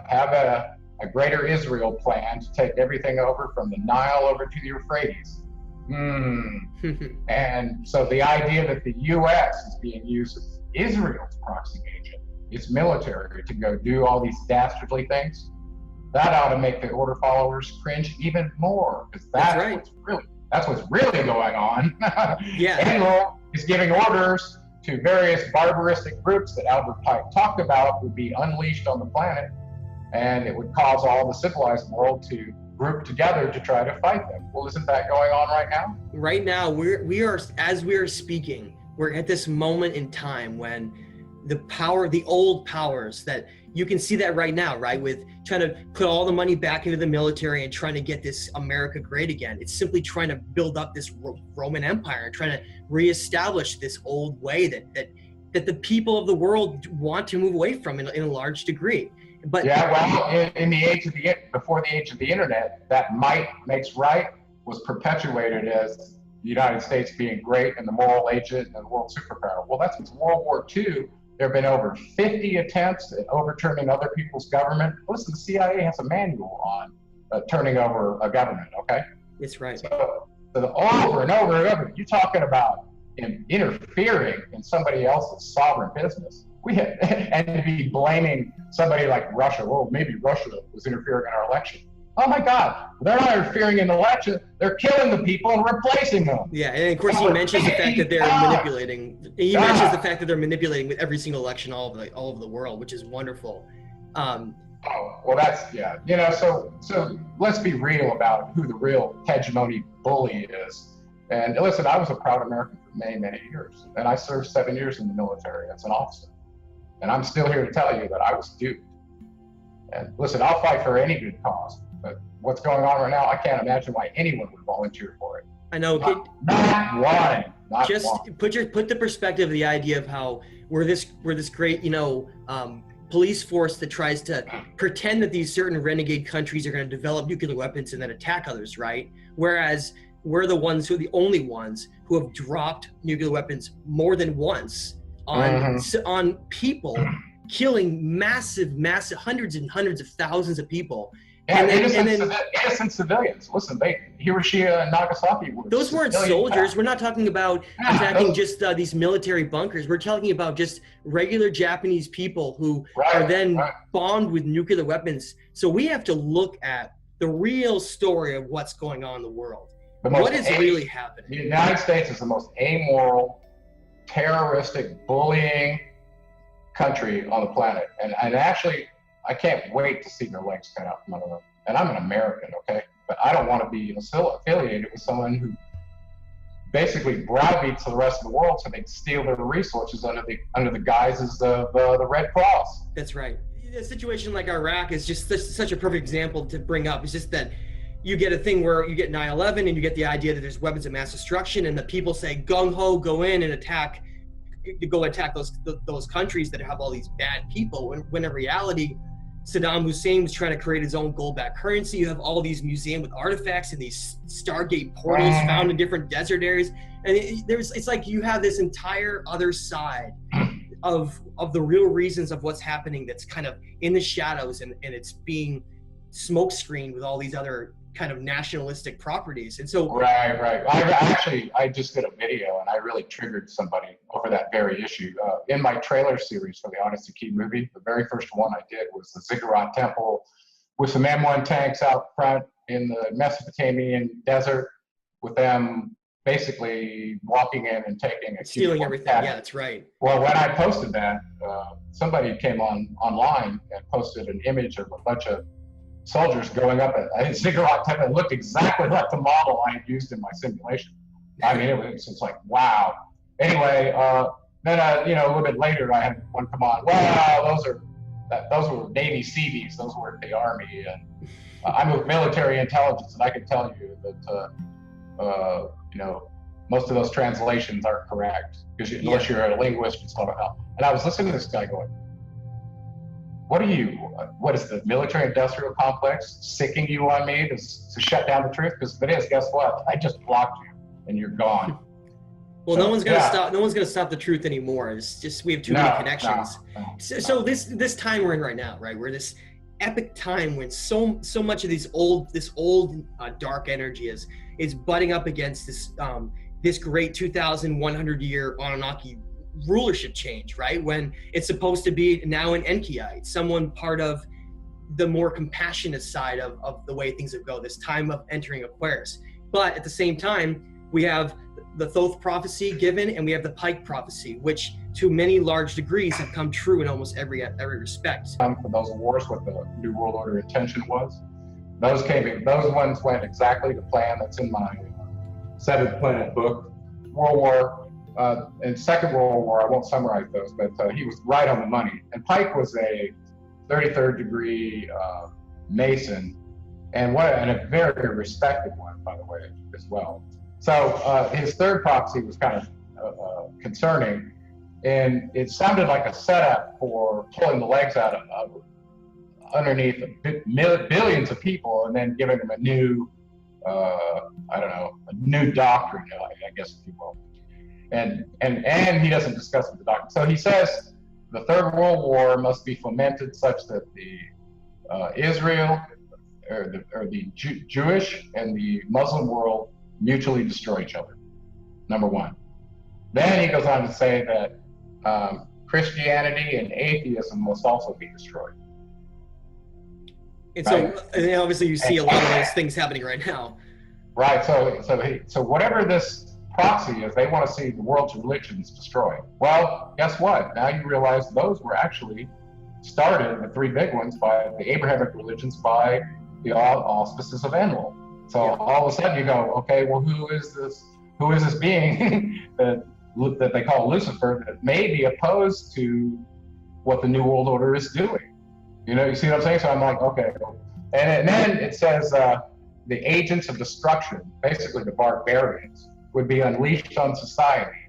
have a greater Israel plan to take everything over from the Nile over to the Euphrates. And so the idea that the U.S. is being used as Israel's proxy agent, its military, to go do all these dastardly things. That ought to make the order followers cringe even more, because that's what's really going on. Enlil is giving orders to various barbaristic groups that Albert Pike talked about would be unleashed on the planet and it would cause all the civilized world to group together to try to fight them. Well, isn't that going on right now? Right now, we are, as we are speaking, we're at this moment in time when the old powers that you can see that right now, right? With trying to put all the money back into the military and trying to get this America great again. It's simply trying to build up this Roman Empire and trying to reestablish this old way that the people of the world want to move away from in a large degree. But yeah, well, in the age of before the age of the internet, that might makes right was perpetuated as the United States being great and the moral agent and the world superpower. Well, that's since World War II. There have been over 50 attempts at overturning other people's government. Listen, the CIA has a manual on turning over a government, okay? That's right. So over and over and over, you're talking about interfering in somebody else's sovereign business. And to be blaming somebody like Russia. Well, maybe Russia was interfering in our election. Oh my God, they're not interfering in the election. They're killing the people and replacing them. Yeah, and of course he mentions the fact that they're manipulating. He mentions the fact that they're manipulating with every single election all over the world, which is wonderful. Oh, well, that's, yeah. You know, so let's be real about who the real hegemony bully is. And listen, I was a proud American for many, many years, and I served 7 years in the military as an officer. And I'm still here to tell you that I was duped. And listen, I'll fight for any good cause, but what's going on right now, I can't imagine why anyone would volunteer for it. I know. Not one. Just put the perspective of the idea of how we're this great, police force that tries to pretend that these certain renegade countries are going to develop nuclear weapons and then attack others, right? Whereas we're the only ones who have dropped nuclear weapons more than once on people, killing massive, hundreds and hundreds of thousands of people. And innocent civilians. Listen, Hiroshima and Nagasaki were those weren't soldiers. We're not talking about attacking just these military bunkers. We're talking about just regular Japanese people who are then bombed with nuclear weapons. So we have to look at the real story of what's going on in the world. What is really happening? The United States is the most amoral, terroristic, bullying country on the planet. And actually, I can't wait to see their legs cut out from under them. And I'm an American, okay? But I don't want to be affiliated with someone who basically browbeats the rest of the world so they can steal their resources under the guises of the Red Cross. That's right. A situation like Iraq is just such a perfect example to bring up. It's just that you get a thing where you get 9/11 and you get the idea that there's weapons of mass destruction, and the people say gung-ho, go in and attack those countries that have all these bad people, when in reality Saddam Hussein was trying to create his own gold-backed currency. You have all these museums with artifacts and these Stargate portals found in different desert areas, and it's like you have this entire other side of the real reasons of what's happening that's kind of in the shadows, and it's being smokescreened with all these other kind of nationalistic properties. And so right. I just did a video and I really triggered somebody over that very issue. In my trailer series for the Honest Key movie, the very first one I did was the Ziggurat Temple with some M1 tanks out front in the Mesopotamian desert, with them basically walking in and stealing everything. Yeah, that's right. Well, when I posted that, somebody came online and posted an image of a bunch of soldiers going up a Ziggurat Temple. It looked exactly like the model I had used in my simulation. I mean, it was like, wow. Anyway, then a little bit later, I had one come on. Wow, those were Navy Seabees. Those weren't the Army. And I'm with military intelligence, and I can tell you that most of those translations aren't correct because unless you're a linguist, it's not about. And I was listening to this guy going, what is the military-industrial complex sicking you on me to shut down the truth? Because if it is, guess what? I just blocked you, and you're gone. Well, no one's gonna stop the truth anymore. It's just we have too many connections. So this time we're in right now, right? We're this epic time when so much of this old dark energy is butting up against this great 2,100 year Anunnaki rulership change, right? When it's supposed to be now an Enkiite, someone part of the more compassionate side of the way things have go, this time of entering Aquarius. But at the same time, we have the Thoth prophecy given, and we have the Pike prophecy, which to many large degrees have come true in almost every respect. For those wars, what the New World Order intention was, those ones went exactly to plan. That's in my Seventh Planet book. World War and Second World War, I won't summarize those, but he was right on the money. And Pike was a 33rd degree Mason, and a very respected one, by the way, as well. So his third prophecy was kind of concerning, and it sounded like a setup for pulling the legs out of underneath billions of people, and then giving them a new, a new doctrine, I guess, if you will. And he doesn't discuss the doctrine. So he says the Third World War must be fomented such that the Israel or the Jewish and the Muslim world mutually destroy each other. Number one. Then he goes on to say that Christianity and atheism must also be destroyed. And so, and obviously, you see a lot of those things happening right now. Right. So whatever this proxy is, they want to see the world's religions destroyed. Well, guess what? Now you realize those were actually started, the three big ones, by the Abrahamic religions, by the auspices of Enlil. So all of a sudden you go, okay, well, who is this being that they call Lucifer, that may be opposed to what the New World Order is doing? You know, you see what I'm saying? So I'm like, okay. And then it says the agents of destruction, basically the barbarians, would be unleashed on society,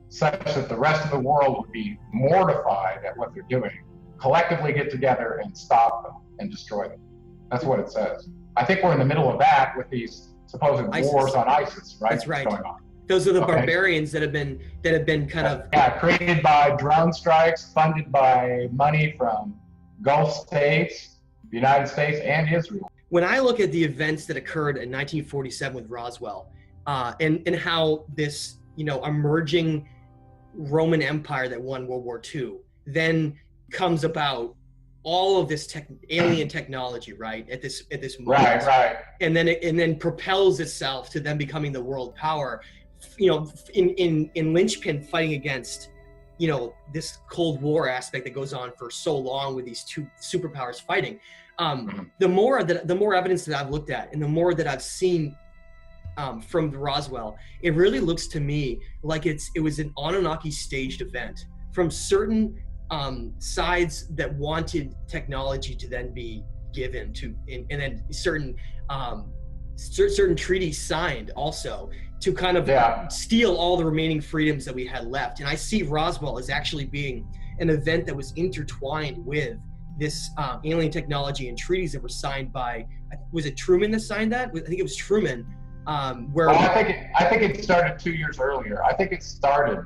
such that the rest of the world would be mortified at what they're doing, collectively get together and stop them and destroy them. That's what it says. I think we're in the middle of that with these supposed wars on ISIS, right? That's right. Going on. Those are the barbarians that have been kind of created by drone strikes, funded by money from Gulf states, the United States, and Israel. When I look at the events that occurred in 1947 with Roswell, and how this, emerging Roman Empire that won World War II then comes about, all of this alien technology, right? At this moment, right, and then propels itself to them becoming the world power. In linchpin fighting against, this Cold War aspect that goes on for so long with these two superpowers fighting. The more evidence that I've looked at, and the more that I've seen from Roswell, it really looks to me like it was an Anunnaki staged event from certain sides that wanted technology to then be given to, and then certain treaties signed also to kind of steal all the remaining freedoms that we had left. And I see Roswell as actually being an event that was intertwined with this alien technology and treaties that were signed by, was it Truman that signed that? I think it was Truman. I think it started 2 years earlier. I think it started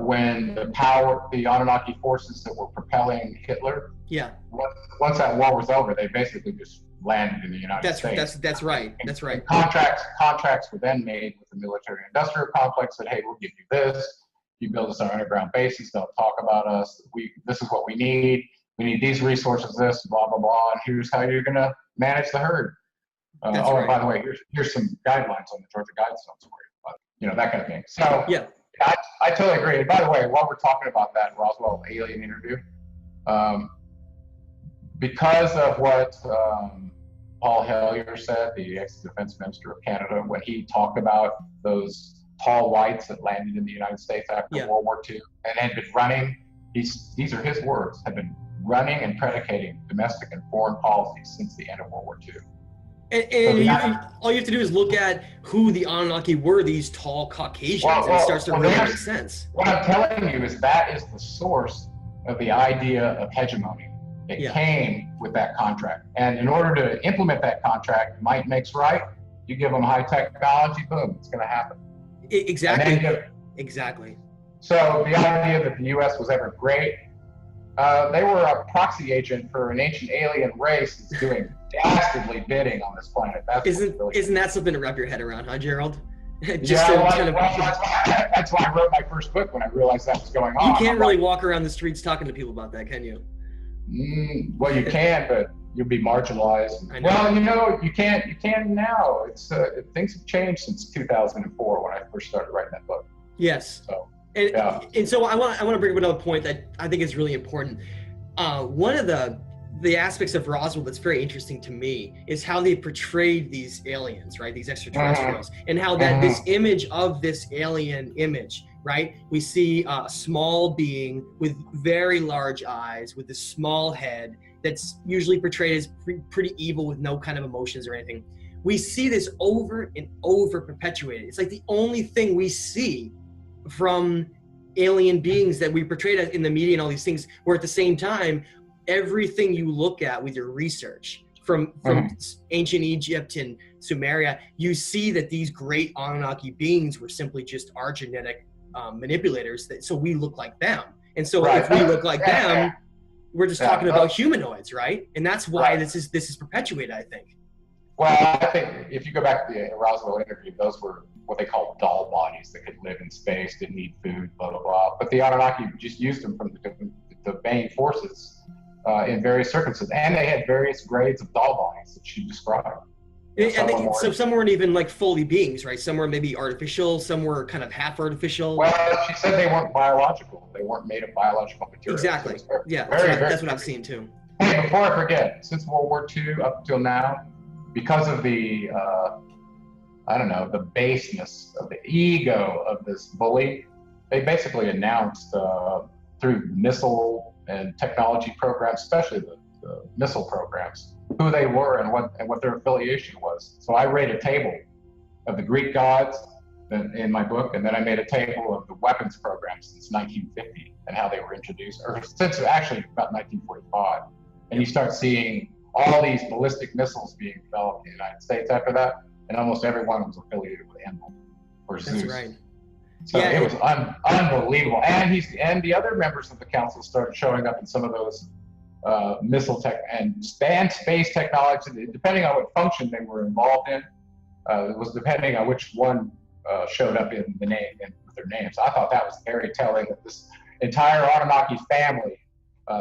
when the Anunnaki forces that were propelling Hitler. Yeah. Once that war was over, they basically just landed in the United States. That's right. That's right. Contracts were then made with the military-industrial complex that, hey, we'll give you this. You build us our underground bases. Don't talk about us. This is what we need. We need these resources. This, blah blah blah. And here's how you're gonna manage the herd. And by the way, here's some guidelines on the Georgia Guidestones for you. That kind of thing. So yeah. I totally agree. And by the way, while we're talking about that Roswell alien interview, because of what Paul Hellyer said, the ex-defense minister of Canada, when he talked about those tall whites that landed in the United States after World War II and had been running, these are his words, have been running and predicating domestic and foreign policies since the end of World War II. And all you have to do is look at who the Anunnaki were, these tall Caucasians, and it starts to really make sense. What I'm telling you is that is the source of the idea of hegemony. It came with that contract. And in order to implement that contract, might makes right, you give them high technology, boom, it's going to happen. Exactly. So the idea that the U.S. was ever great, they were a proxy agent for an ancient alien race that's doing dastardly bidding on this planet. Isn't that something to wrap your head around, huh, Gerald? That's why I wrote my first book, when I realized that was going on. You can't really walk around the streets talking to people about that, can you? Well, you can, but you'll be marginalized. Well, you can now. It's things have changed since 2004 when I first started writing that book. Yes. So, and so I want to bring up another point that I think is really important. One of the aspects of Roswell that's very interesting to me is how they portrayed these aliens, right? These extraterrestrials, and how that this image of this alien image, right? We see a small being with very large eyes, with a small head that's usually portrayed as pretty evil with no kind of emotions or anything. We see this over and over perpetuated. It's like the only thing we see from alien beings that we portrayed in the media and all these things, where at the same time, everything you look at with your research from ancient Egypt and Sumeria, you see that these great Anunnaki beings were simply just our genetic manipulators, so we look like them. And so if we look like them, we're just talking about humanoids, right? And that's why this is perpetuated, I think. Well, I think if you go back to the Roswell interview, those were what they called doll bodies that could live in space, didn't need food, blah, blah, blah. But the Anunnaki just used them from the main forces in various circumstances. And they had various grades of doll bodies that she described. So some weren't even like fully beings, right? Some were maybe artificial, some were kind of half artificial. Well, she said they weren't biological. They weren't made of biological material. Exactly. So That's what I've seen too. Hey, before I forget, since World War II up till now, because of the, the baseness of the ego of this bully, they basically announced through missile and technology programs, especially the missile programs, who they were and what their affiliation was. So I made a table of the Greek gods in my book, and then I made a table of the weapons programs since 1950 and how they were introduced, or since actually about 1945. And you start seeing all these ballistic missiles being developed in the United States after that, and almost everyone was affiliated with Enlil or Zeus. That's right. So it was unbelievable. And the other members of the council started showing up in some of those missile tech and space technology, depending on what function they were involved in. It was depending on which one showed up in the name and with their names. I thought that was very telling that this entire Anunnaki family,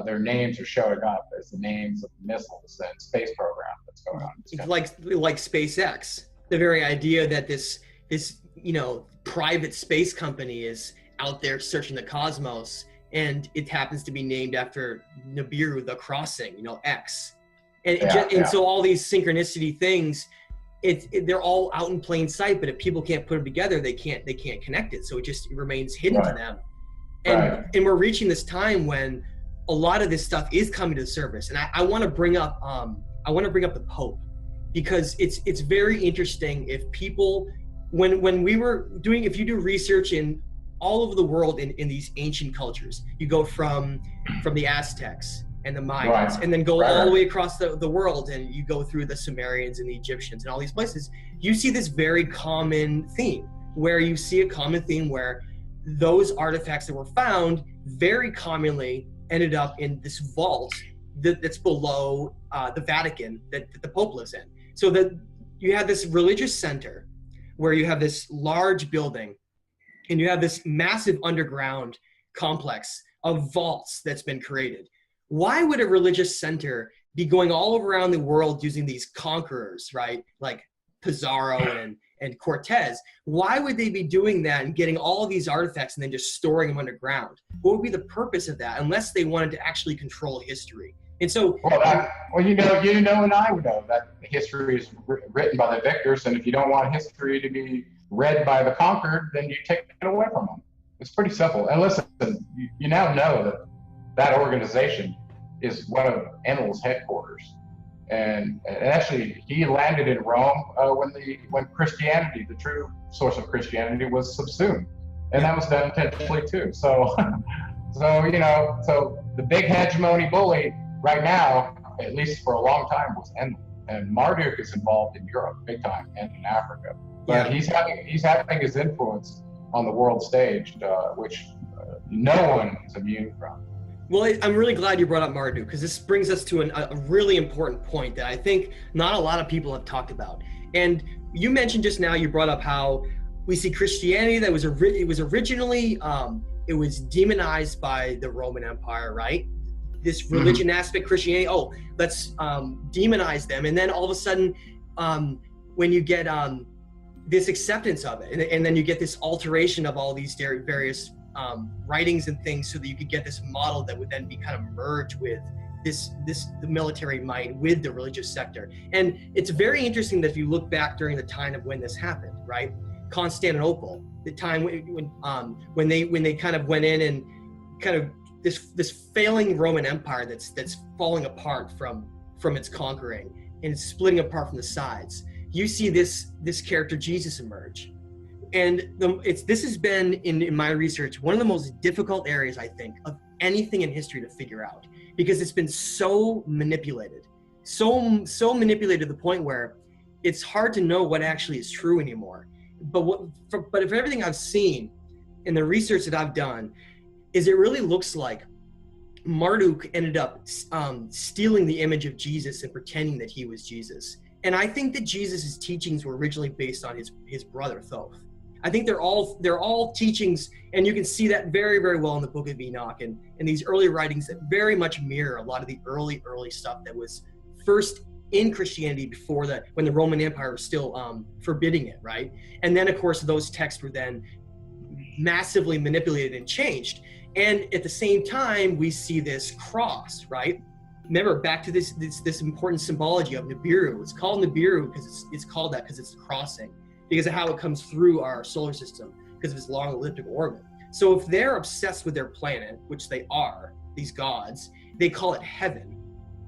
their names are showing up as the names of missiles and space program that's going on. It's like SpaceX, the very idea that this private space company is out there searching the cosmos, and it happens to be named after Nibiru, the crossing, X. And so all these synchronicity things, they're all out in plain sight, but if people can't put them together, they can't connect it. So it remains hidden to them. And we're reaching this time when a lot of this stuff is coming to the surface. And I want to bring up the Pope, because it's very interesting if people, when we were doing, if you do research in all over the world in these ancient cultures, you go from the Aztecs and the Mayans, and then go all the way across the world, and you go through the Sumerians and the Egyptians and all these places, you see this very common theme, where those artifacts that were found very commonly ended up in this vault that's below the Vatican that the Pope lives in. So that you have this religious center where you have this large building, and you have this massive underground complex of vaults that's been created. Why would a religious center be going all around the world using these conquerors, right? Like Pizarro and Cortez. Why would they be doing that and getting all of these artifacts and then just storing them underground? What would be the purpose of that, unless they wanted to actually control history? And so, you know, and I would know that history is written by the victors, and if you don't want history to be read by the conquered, then you take it away from them. It's pretty simple. And listen, you now know that organization is one of Enlil's headquarters, and actually he landed in Rome when Christianity, the true source of Christianity, was subsumed, and that was done intentionally too. So the big hegemony bully right now, at least for a long time, was Enlil, and Marduk is involved in Europe big time and in Africa. But he's having his influence on the world stage, which no one is immune from. Well, I'm really glad you brought up Marduk, because this brings us to a really important point that I think not a lot of people have talked about. And you mentioned just now, you brought up how we see Christianity that was originally it was demonized by the Roman Empire, right? this religion aspect, Christianity. Oh, let's demonize them, and then all of a sudden, when you get this acceptance of it, and then you get this alteration of all these various writings and things, so that you could get this model that would then be kind of merged with the military might with the religious sector. And it's very interesting that if you look back during the time of when this happened, right? Constantinople, the time when they kind of went in and kind of this failing Roman Empire that's falling apart from its conquering, and it's splitting apart from the sides. You see this character Jesus emerge, and this has been in my research one of the most difficult areas, I think, of anything in history to figure out, because it's been so manipulated, so manipulated to the point where it's hard to know what actually is true anymore. But if everything I've seen in the research that I've done is it really looks like Marduk ended up stealing the image of Jesus and pretending that he was Jesus. And I think that Jesus' teachings were originally based on his brother Thoth. I think they're all teachings, and you can see that very, very well in the Book of Enoch and these early writings that very much mirror a lot of the early stuff that was first in Christianity when the Roman Empire was still forbidding it, right? And then, of course, those texts were then massively manipulated and changed. And at the same time, we see this cross, right? Remember, back to this important symbology of Nibiru. It's called Nibiru because it's called that because it's crossing, because of how it comes through our solar system, because of its long elliptic orbit. So if they're obsessed with their planet, which they are, these gods, they call it heaven,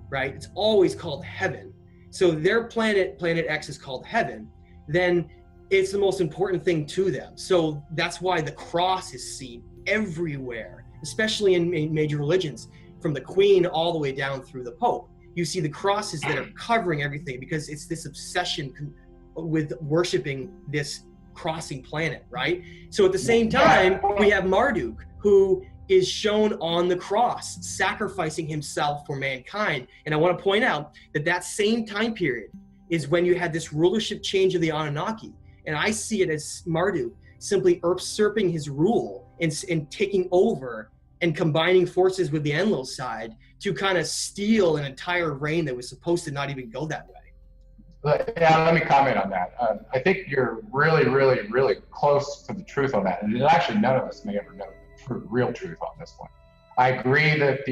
right? It's always called heaven. So their planet X is called heaven, then it's the most important thing to them. So that's why the cross is seen everywhere, especially in major religions, from the Queen all the way down through the Pope. You see the crosses that are covering everything, because it's this obsession with worshiping this crossing planet, right? So at the same time, we have Marduk, who is shown on the cross, sacrificing himself for mankind. And I want to point out that same time period is when you had this rulership change of the Anunnaki. And I see it as Marduk simply usurping his rule and taking over and combining forces with the Enlil side to kind of steal an entire reign that was supposed to not even go that way. Yeah, let me comment on that. I think you're really, really, really close to the truth on that. And actually, none of us may ever know the real truth on this one. I agree that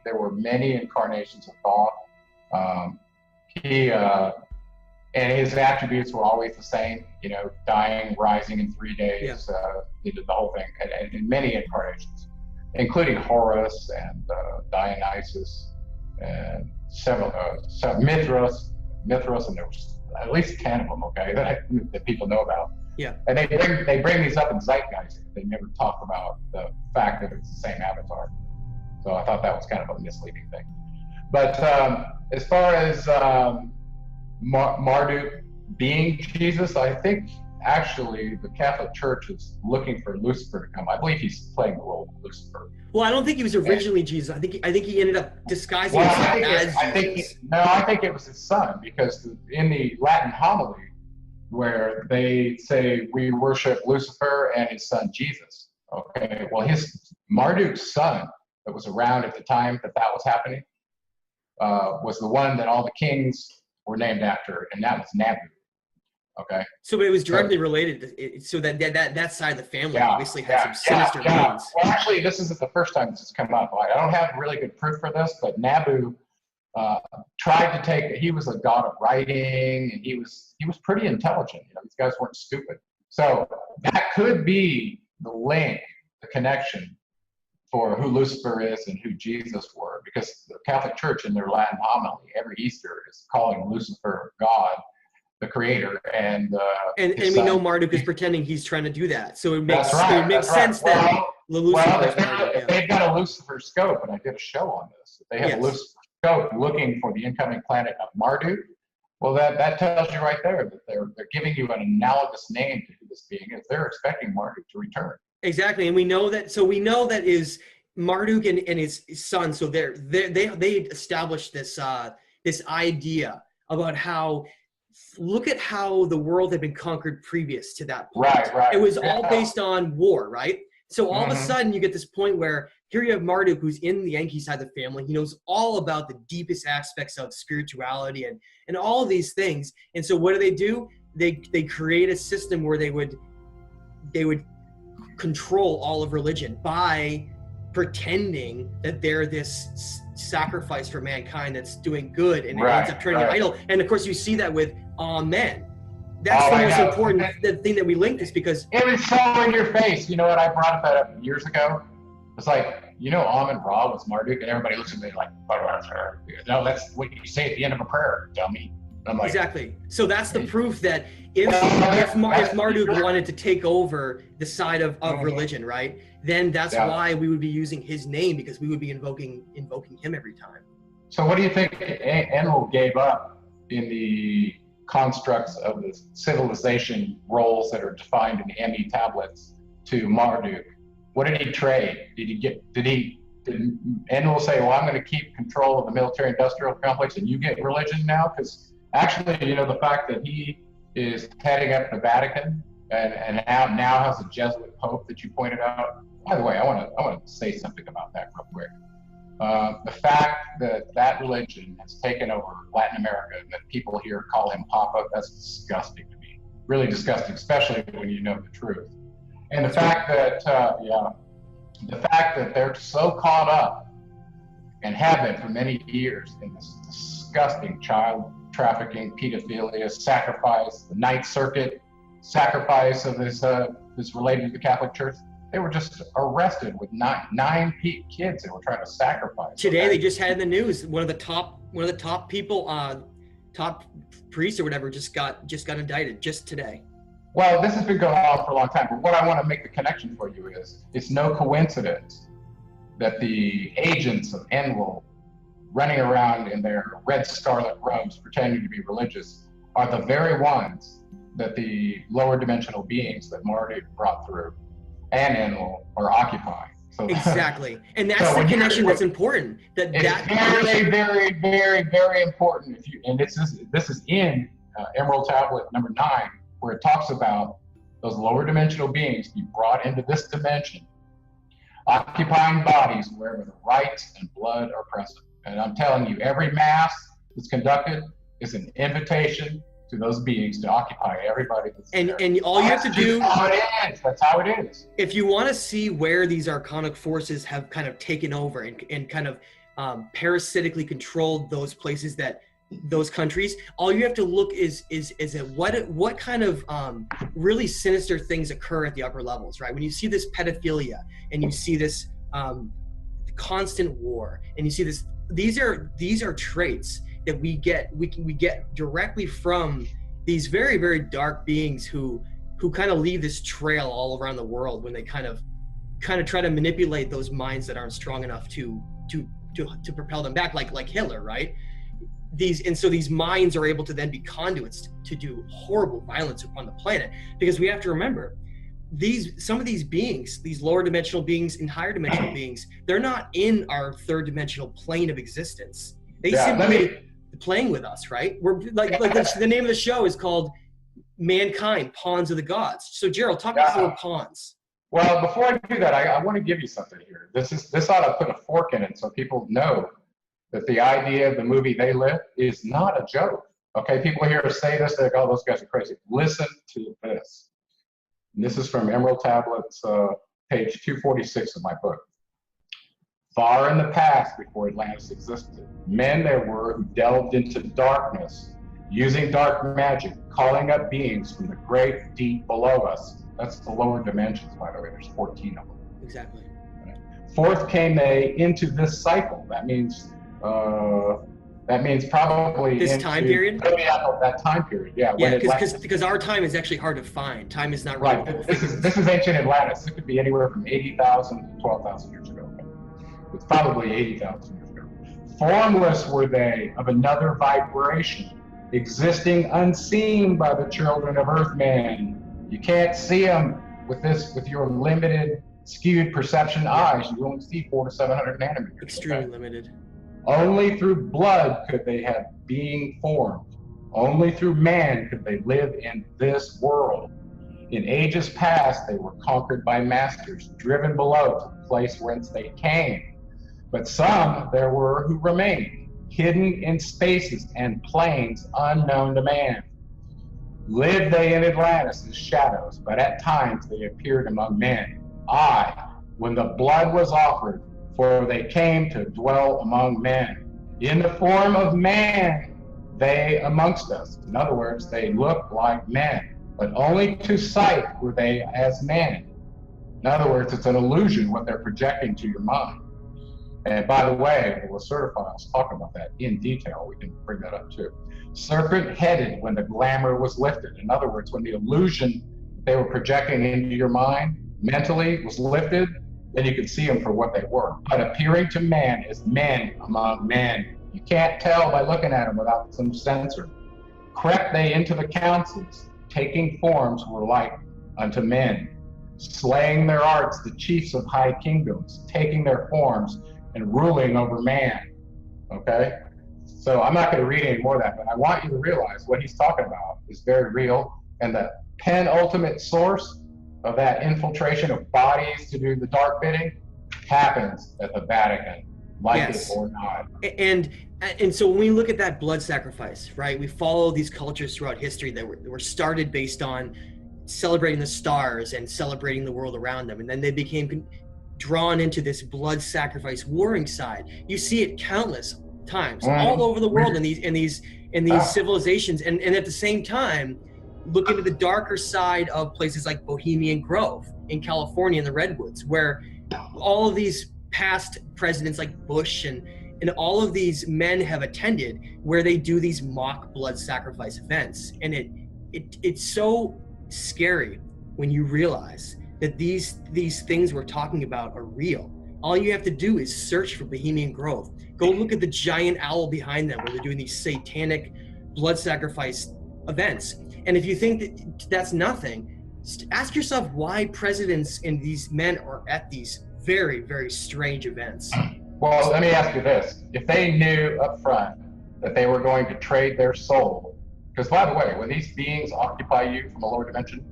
there were many incarnations of Thoth. And his attributes were always the same, dying, rising in 3 days. He did the whole thing, and in many incarnations, including Horus and Dionysus and several Mithras, and there was at least 10 of them, okay, that people know about. Yeah. And they bring these up in Zeitgeist. They never talk about the fact that it's the same avatar. So I thought that was kind of a misleading thing. But as far as Marduk being Jesus, I think actually the Catholic Church is looking for Lucifer to come. I believe he's playing the role of Lucifer. Well, I don't think he was originally Jesus. I think he ended up disguising himself as Jesus. I think it was his son, because in the Latin homily, where they say we worship Lucifer and his son Jesus. Okay, well, Marduk's son that was around at the time that was happening was the one that all the kings were named after, and that was Nabu. Okay. So it was directly related, so that side of the family obviously had some sinister meanings. Well, actually, this isn't the first time this has come up. I don't have really good proof for this, but Nabu tried to he was a god of writing, and he was pretty intelligent. These guys weren't stupid. So that could be the link, the connection for who Lucifer is and who Jesus were, because the Catholic Church in their Latin homily every Easter is calling Lucifer God, the creator, and we know Marduk is pretending he's trying to do that. So it makes sense that they've got a Lucifer scope, and I did a show on this. They have a Lucifer scope looking for the incoming planet of Marduk. Well, that tells you right there that they're giving you an analogous name to who this being is. They're expecting Marduk to return. Exactly, and we know that is Marduk and his son. So they established this idea about how. Look at how the world had been conquered previous to that point. Right. It was all based on war, right? So all of a sudden you get this point where here you have Marduk, who's in the Enki side of the family. He knows all about the deepest aspects of spirituality and all of these things. And so what do? They create a system where they would control all of religion by pretending that they're this sacrifice for mankind that's doing good, and it ends up turning an idol. And of course you see that with Amen. That's the most important thing that we link this, because it was so in your face. You know what? I brought that up years ago. It's like, Amen Ra was Marduk, and everybody looks at me like, no, that's what you say at the end of a prayer, dummy. I'm like, exactly. So that's the proof that if Marduk wanted to take over the side of religion, right, then that's why we would be using his name, because we would be invoking him every time. So what do you think Enlil gave up in the constructs of the civilization roles that are defined in the ME tablets to Marduk? What did he trade? Did Enlil say, well, I'm going to keep control of the military industrial complex and you get religion now? Because actually, the fact that he is heading up the Vatican and now has a Jesuit Pope that you pointed out. By the way, I want to say something about that real quick. The fact that religion has taken over Latin America, and that people here call him Papa, that's disgusting to me. Really disgusting, especially when you know the truth. And the fact that they're so caught up, and have been for many years, in this disgusting child trafficking, pedophilia, sacrifice, the Ninth Circuit sacrifice of this related to the Catholic Church. They were just arrested with nine kids they were trying to sacrifice. Today they just had in the news one of the top people, top priests or whatever, just got indicted just today. Well, this has been going on for a long time, but what I want to make the connection for you is, it's no coincidence that the agents of Enlil, running around in their red scarlet robes pretending to be religious, are the very ones that the lower dimensional beings that Marduk brought through and Enlil are occupying. So exactly, and that's the connection that's important. It's very, very, very, very important. This is in Emerald Tablet number 9, where it talks about those lower dimensional beings be brought into this dimension, occupying bodies wherever the rites and blood are present. And I'm telling you, every mass that's conducted is an invitation to those beings to occupy everybody that's there. And all you have to do, that's how it is. If you want to see where these archonic forces have kind of taken over and kind of parasitically controlled those places, those countries, all you have to look is at what kind of really sinister things occur at the upper levels, right? When you see this pedophilia and you see this constant war, and you see this, these are traits that we get directly from these very, very dark beings who kind of leave this trail all around the world when they kind of try to manipulate those minds that aren't strong enough to propel them back, like Hitler, right? So these minds are able to then be conduits to do horrible violence upon the planet, because we have to remember, some of these beings, these lower dimensional beings and higher dimensional beings, they're not in our third dimensional plane of existence. They simply playing with us, right? We're like the name of the show is called Mankind, Pawns of the Gods. So Gerald, talk about our pawns. Well, before I do that, I want to give you something here. This ought to put a fork in it so people know that the idea of the movie They Live is not a joke. Okay, people here say this, they go, oh, those guys are crazy. Listen to this. And this is from Emerald Tablets, page 246 of my book. Far in the past, before Atlantis existed, men there were who delved into darkness, using dark magic, calling up beings from the great deep below us. That's the lower dimensions, by the way. There's 14 of them. Exactly. Forth came they into this cycle. That means probably this time period. That time period, yeah. Yeah, because our time is actually hard to find. Time is not really right. This is ancient Atlantis. It could be anywhere from 80,000 to 12,000 years ago. It's probably 80,000 years ago. Formless were they, of another vibration, existing unseen by the children of Earthmen. You can't see them with your limited, skewed perception eyes. You only see 400 to 700 nanometers. Extremely limited. Only through blood could they have being formed. Only through man could they live in this world. In ages past, they were conquered by masters, driven below to the place whence they came. But some there were who remained, hidden in spaces and plains unknown to man. Lived they in Atlantis as shadows, but at times they appeared among men. Aye, when the blood was offered, for they came to dwell among men. In the form of man, they amongst us. In other words, they looked like men, but only to sight were they as men. In other words, it's an illusion what they're projecting to your mind. And by the way, the Lacerda files talk about that in detail. We can bring that up too. Serpent-headed when the glamour was lifted. In other words, when the illusion they were projecting into your mind mentally was lifted, then you could see them for what they were. But appearing to man as men among men. You can't tell by looking at them without some censor. Crept they into the councils, taking forms were like unto men. Slaying their arts, the chiefs of high kingdoms, taking their forms and ruling over man. Okay? So I'm not going to read any more of that, but I want you to realize what he's talking about is very real. And the penultimate source of that infiltration of bodies to do the dark bidding happens at the Vatican, like it or not. And so when we look at that blood sacrifice, right, we follow these cultures throughout history that were started based on celebrating the stars and celebrating the world around them. And then they became drawn into this blood sacrifice warring side. You see it countless times all over the world in these civilizations. And at the same time, look into the darker side of places like Bohemian Grove in California in the Redwoods, where all of these past presidents like Bush and all of these men have attended, where they do these mock blood sacrifice events. And it's so scary when you realize that these things we're talking about are real. All you have to do is search for Bohemian Grove. Go look at the giant owl behind them where they're doing these satanic blood sacrifice events. And if you think that that's nothing, ask yourself why presidents and these men are at these very, very strange events. Well, let me ask you this. If they knew up front that they were going to trade their soul, because by the way, when these beings occupy you from a lower dimension,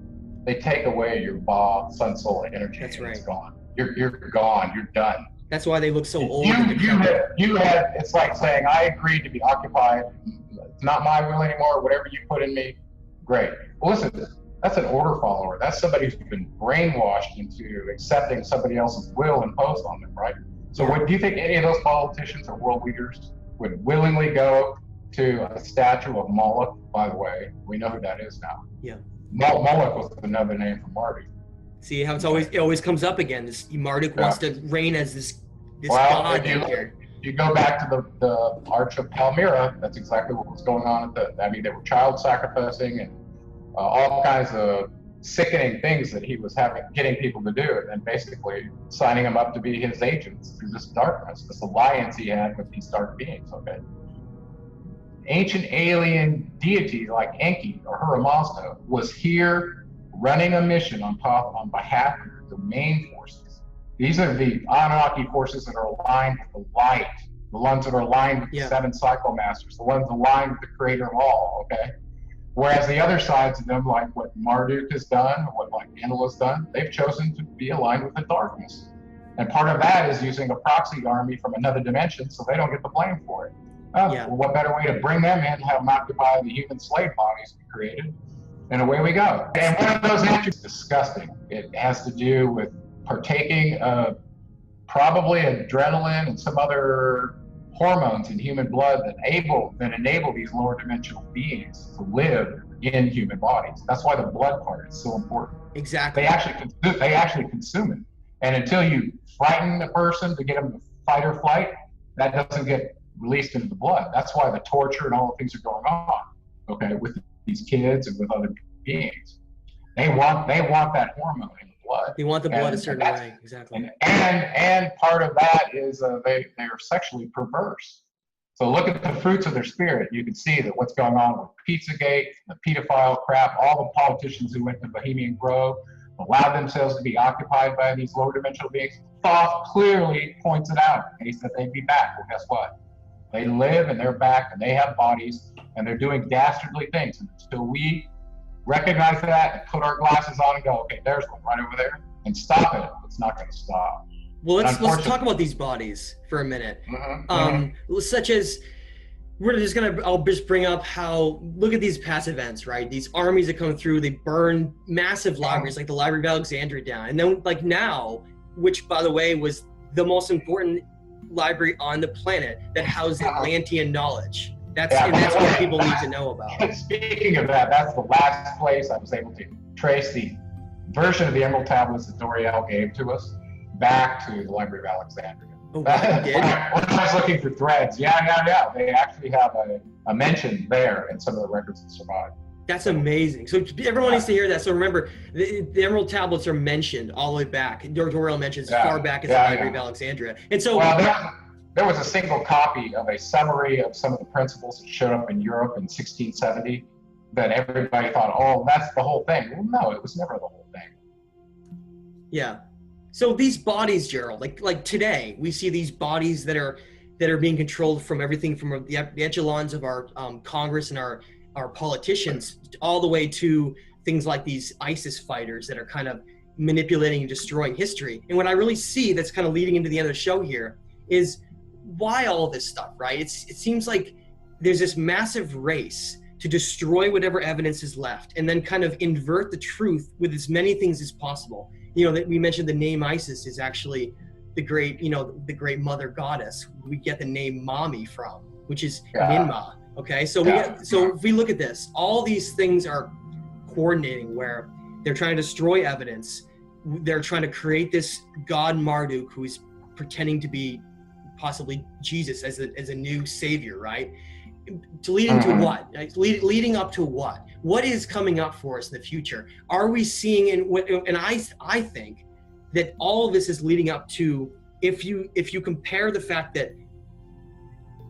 they take away your Ba, sun, soul energy. That's right. It's gone. You're gone. You're done. That's why they look so old. You had. It's like saying, I agreed to be occupied. It's not my will anymore. Whatever you put in me, great. Well, listen, that's an order follower. That's somebody who's been brainwashed into accepting somebody else's will imposed on them, right? So do you think any of those politicians or world leaders would willingly go to a statue of Moloch? By the way, we know who that is now. Yeah. Moloch was another name for Marduk. See how it always comes up again. This Marduk wants to reign as this god. You go back to the Arch of Palmyra, that's exactly what was going on they were child sacrificing and all kinds of sickening things that he was getting people to do, and then basically signing them up to be his agents through this darkness, this alliance he had with these dark beings, okay? Ancient alien deity like Enki or Huramazda was here running a mission on behalf of the domain forces. These are the Anunnaki forces that are aligned with the light, the ones that are aligned with the seven cycle masters, the ones aligned with the creator of all, okay? Whereas the other sides of them, like what Marduk has done, or what like Enlil has done, they've chosen to be aligned with the darkness. And part of that is using a proxy army from another dimension so they don't get the blame for it. Well, what better way to bring them in, have them occupy the human slave bodies we created, and away we go. And one of those attributes is disgusting. It has to do with partaking of probably adrenaline and some other hormones in human blood that enable these lower dimensional beings to live in human bodies. That's why the blood part is so important. Exactly. They actually consume it. And until you frighten the person to get them to fight or flight, that doesn't get released into the blood. That's why the torture and all the things are going on, okay, with these kids and with other beings. They want that hormone in the blood. They want the blood a certain way, exactly. And part of that is they are sexually perverse. So look at the fruits of their spirit. You can see that what's going on with Pizzagate, the pedophile crap, all the politicians who went to Bohemian Grove, allowed themselves to be occupied by these lower dimensional beings. Thoth clearly points it out. He said they'd be back. Well, guess what? They live and they're back and they have bodies and they're doing dastardly things. And until we recognize that and put our glasses on and go, okay, there's one right over there, and stop it. It's not going to stop. Well, let's talk about these bodies for a minute. Such as, I'll just bring up how, look at these past events, right? These armies that come through, they burn massive libraries like the Library of Alexandria down. And then like now, which by the way was the most important library on the planet that housed Atlantean knowledge. That's what people need to know about. Speaking of that, that's the last place I was able to trace the version of the Emerald Tablets that Doriel gave to us back to the Library of Alexandria. Oh, wow, you did? When I was looking for threads, yeah. They actually have a mention there in some of the records that survive. That's amazing. So everyone needs to hear that. So remember, the Emerald Tablets are mentioned all the way back. Doriel mentions as far back as the Library of Alexandria. And so, there was a single copy of a summary of some of the principles that showed up in Europe in 1670 that everybody thought, oh, that's the whole thing. Well, no, it was never the whole thing. Yeah. So these bodies, Gerald, like today, we see these bodies that are being controlled from everything from the echelons of our Congress and our politicians all the way to things like these ISIS fighters that are kind of manipulating and destroying history. And what I really see that's kind of leading into the end of the show here is why all this stuff, right? It seems like there's this massive race to destroy whatever evidence is left and then kind of invert the truth with as many things as possible. You know, that we mentioned the name Isis is actually the great mother goddess we get the name Mommy from, which is Ninmah. Okay, so if we look at this, all these things are coordinating where they're trying to destroy evidence. They're trying to create this god Marduk who is pretending to be possibly Jesus as a new savior, right? To leading to what? Leading up to what? What is coming up for us in the future? Are we seeing, and I think that all of this is leading up to, if you compare the fact that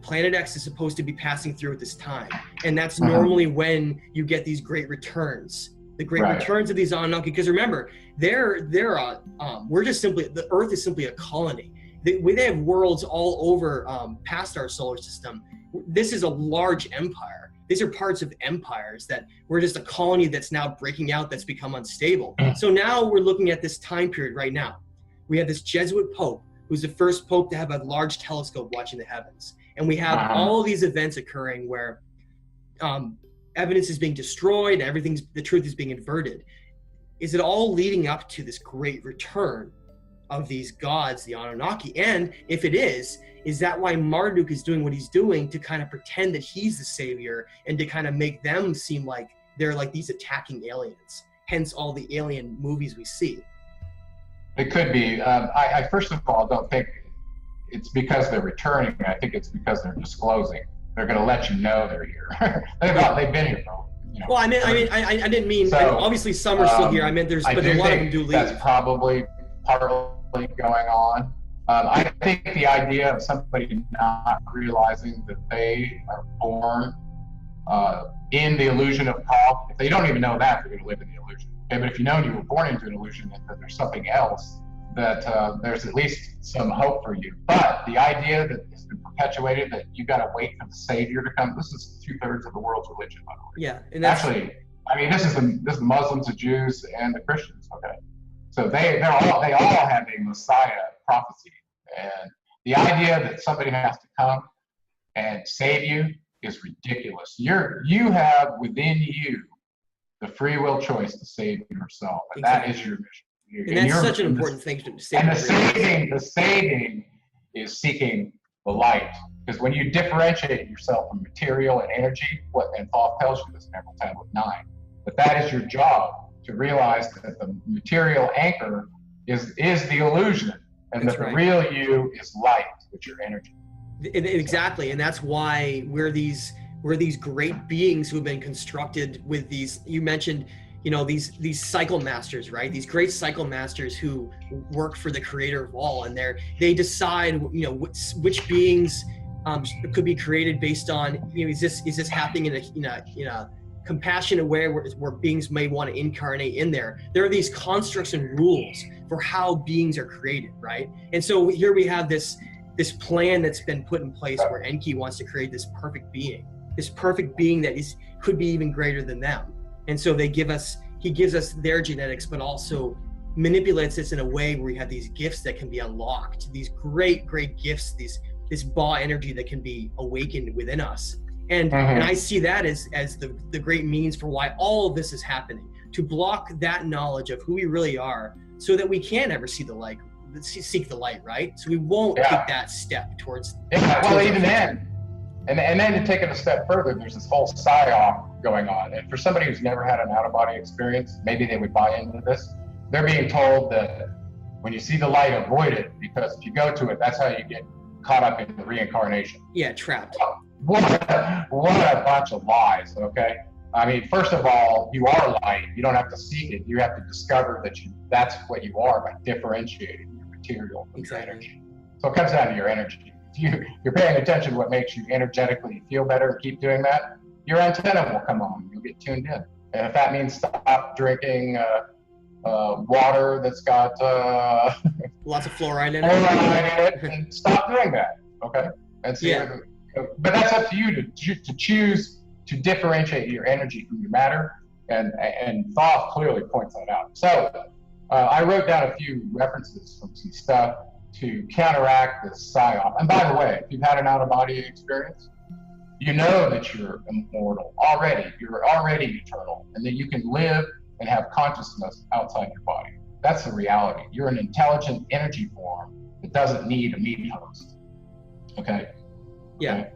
Planet X is supposed to be passing through at this time, and that's normally when you get these great returns, the great returns of these Anunnaki. Because remember, we're just simply, the Earth is simply a colony. They have worlds all over past our solar system. This is a large empire. These are parts of empires that we're just a colony that's now breaking out, that's become unstable. So now we're looking at this time period right now. We have this Jesuit Pope, who's the first Pope to have a large telescope watching the heavens. And we have all of these events occurring where evidence is being destroyed, the truth is being inverted. Is it all leading up to this great return of these gods, the Anunnaki? And if it is that why Marduk is doing what he's doing, to kind of pretend that he's the savior and to kind of make them seem like they're like these attacking aliens, hence all the alien movies we see? It could be. I first of all don't think it's because they're returning. I think it's because they're disclosing. They're going to let you know they're here. They've been here, bro. You know, well, I didn't mean. So, obviously, some are still here. I meant but a lot of them do leave. That's probably partly going on. I think the idea of somebody not realizing that they are born in the illusion of Paul, if they don't even know that, they're going to live in the illusion. Okay, but if you know you were born into an illusion and that there's something else, that there's at least some hope for you. But the idea that it's been perpetuated that you got to wait for the savior to come. This is 2/3 of the world's religion, by the way. Yeah, and that's, actually, I mean, this is the Muslims, the Jews, and the Christians. Okay, so they all have a Messiah prophecy, and the idea that somebody has to come and save you is ridiculous. You have within you the free will choice to save yourself, and that is your mission. And that's such an important thing to say. And the saving is seeking the light. Because when you differentiate yourself from material and energy, and Thoth tells you this in Emerald Tablet 9, that is your job, to realize that the material anchor is the illusion, and that the real you is light, which your energy. Exactly, and that's why we're these great beings who have been constructed with these. You mentioned, these cycle masters, right? These great cycle masters who work for the creator of all, and they decide, which beings could be created based on, is this happening in a compassionate way where beings may want to incarnate in there. There are these constructs and rules for how beings are created, right? And so here we have this plan that's been put in place where Enki wants to create this perfect being that could be even greater than them. And so he gives us their genetics, but also manipulates us in a way where we have these gifts that can be unlocked, these great gifts, this Ba energy that can be awakened within us. And I see that as the great means for why all of this is happening, to block that knowledge of who we really are, so that we can't ever see the light, seek the light, right? So we won't take that step towards. Well, even then, and then to take it a step further, there's this whole psyop going on. And for somebody who's never had an out-of-body experience, maybe they would buy into this. They're being told that when you see the light, avoid it, because if you go to it, that's how you get caught up in the reincarnation. Yeah, trapped. What a bunch of lies, okay? I mean, first of all, you are light. You don't have to seek it. You have to discover that's what you are by differentiating your material from your energy. So it comes down to your energy. If you're paying attention to what makes you energetically feel better and keep doing that, your antenna will come on. You'll get tuned in. And if that means stop drinking water that's got lots of fluoride in it, and stop doing that, okay? And see, but that's up to you to choose to differentiate your energy from your matter, and Thoth clearly points that out. So I wrote down a few references from some stuff to counteract this psyop. And by the way, if you've had an out-of-body experience, you know that you're immortal already. You're already eternal, and that you can live and have consciousness outside your body. That's the reality. You're an intelligent energy form that doesn't need a meat host. Okay? Yeah.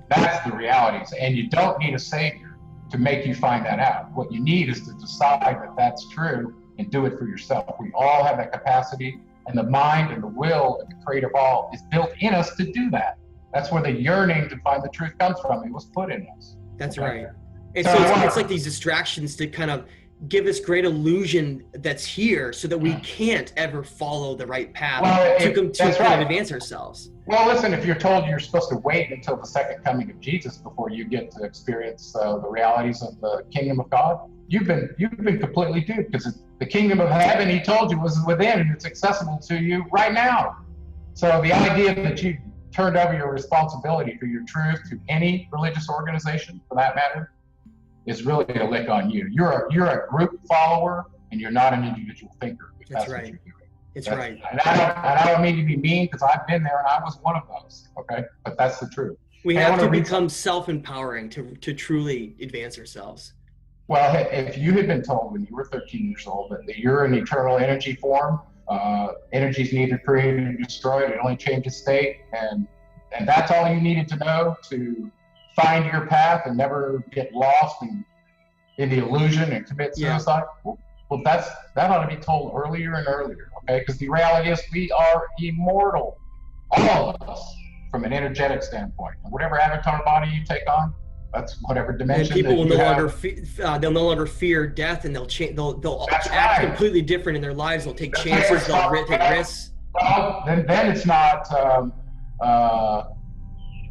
That's the reality. And you don't need a savior to make you find that out. What you need is to decide that that's true and do it for yourself. We all have that capacity, and the mind and the will and the creative all is built in us to do that. That's where the yearning to find the truth comes from. It was put in us. That's right. And so it's like these distractions to kind of give us great illusion that's here, so that we can't ever follow the right path to advance ourselves. Well, listen, if you're told you're supposed to wait until the second coming of Jesus before you get to experience the realities of the kingdom of God, you've been completely duped, because the kingdom of heaven, he told you, was within, and it's accessible to you right now. So the idea that you turned over your responsibility for your truth to any religious organization, for that matter, is really a lick on you. You're a group follower, and you're not an individual thinker. That's right. What you're doing. It's right. And I don't mean to be mean, because I've been there and I was one of those. Okay, but that's the truth. We have to become self-empowering to truly advance ourselves. Well, if you had been told when you were 13 years old that you're an eternal energy form, energy is neither created nor destroyed, it only changes state, and that's all you needed to know to find your path and never get lost in the illusion and commit suicide. Well, that ought to be told earlier and earlier, okay? Because the reality is we are immortal, all of us, from an energetic standpoint. And whatever avatar body you take on, that's whatever dimension. And people will they'll no longer fear death, and they'll act completely different in their lives. They'll take chances. They'll take risks. Well, then it's not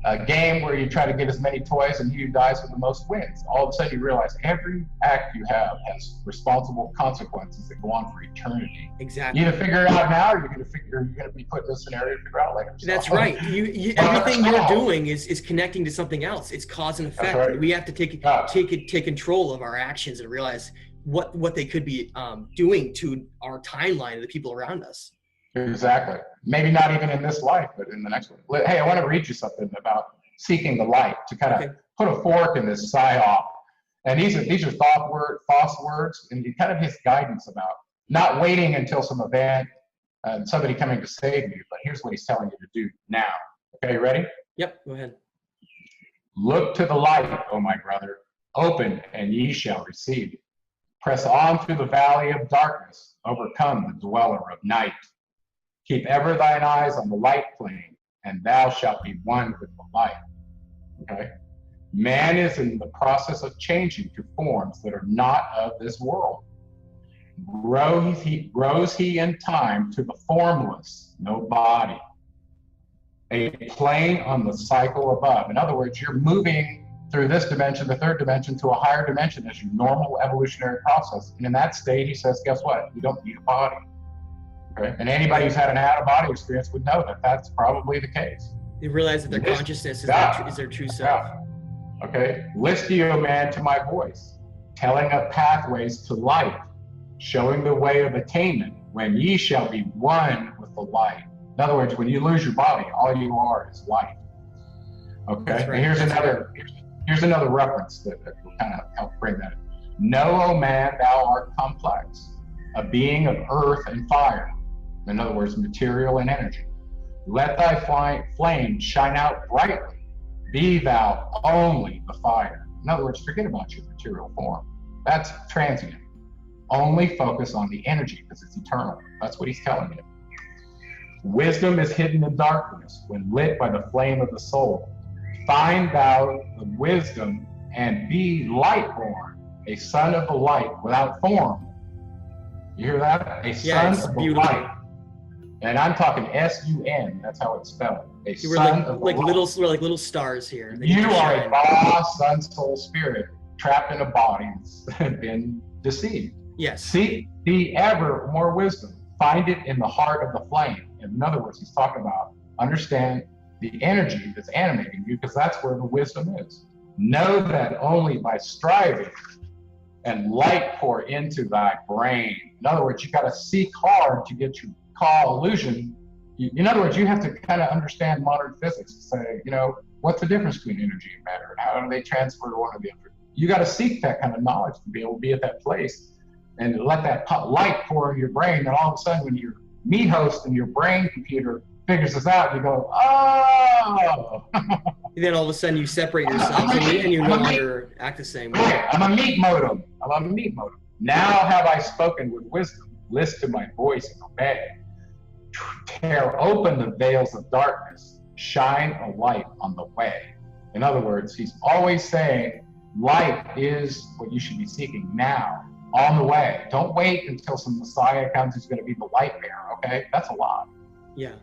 a game where you try to get as many toys and he who dies with the most wins. All of a sudden you realize every act you have has responsible consequences that go on for eternity. Exactly. You either figure it out now, or you're going to be put in this scenario to figure out later. That's right. Everything you're doing is connecting to something else. It's cause and effect. Right. We have to take control of our actions and realize what they could be doing to our timeline of the people around us. Exactly. Maybe not even in this life, but in the next one. Hey, I want to read you something about seeking the light, to kind of put a fork in this psyop. And these are Thoth's words, and kind of his guidance about not waiting until some event and somebody coming to save you, but here's what he's telling you to do now. Okay, you ready? Yep, go ahead. Look to the light, O my brother. Open, and ye shall receive. Press on through the valley of darkness. Overcome the dweller of night. Keep ever thine eyes on the light plane, and thou shalt be one with the light. Okay? Man is in the process of changing to forms that are not of this world. Grows he in time to the formless, no body. A plane on the cycle above. In other words, you're moving through this dimension, the third dimension, to a higher dimension as your normal evolutionary process. And in that state, he says, guess what? You don't need a body. Okay? And anybody who's had an out-of-body experience would know that that's probably the case. They realize that their consciousness is their true self. Okay? List ye, O man, to my voice. telling up pathways to life, showing the way of attainment, when ye shall be one with the light. In other words, when you lose your body, all you are is light. Okay, right. And here's another reference that will kind of help bring that in. Know, O man, thou art complex, a being of earth and fire. In other words, material and energy. Let thy flame shine out brightly. Be thou only the fire. In other words, forget about your material form. That's transient. Only focus on the energy because it's eternal. That's what he's telling you. Wisdom is hidden in darkness when lit by the flame of the soul. Find thou the wisdom and be light born, a son of the light without form. You hear that? A son of the light. And I'm talking S-U-N. That's how it's spelled. A You were son of the like light. we're like little stars here. You are a raw sun, soul, spirit trapped in a body that's been deceived. Yes. Seek thee ever more wisdom. Find it in the heart of the flame. In other words, he's talking about understand the energy that's animating you, because that's where the wisdom is. Know that only by striving and light pour into thy brain. In other words, you got to seek hard to get your call illusion. In other words, you have to kind of understand modern physics to say, you know, what's the difference between energy and matter, and how do they transfer to one or the other? You got to seek that kind of knowledge to be able to be at that place and let that light pour in your brain. And all of a sudden, when your meat host and your brain computer figures this out, you go, oh. And then all of a sudden you separate yourself and you no longer act the same way. Right. I'm a meat modem. Now have I spoken with wisdom. List to my voice and obey. Tear open the veils of darkness. Shine a light on the way. In other words, he's always saying light is what you should be seeking now, on the way. Don't wait until some Messiah comes who's going to be the light bearer, okay? That's a lot. Yeah,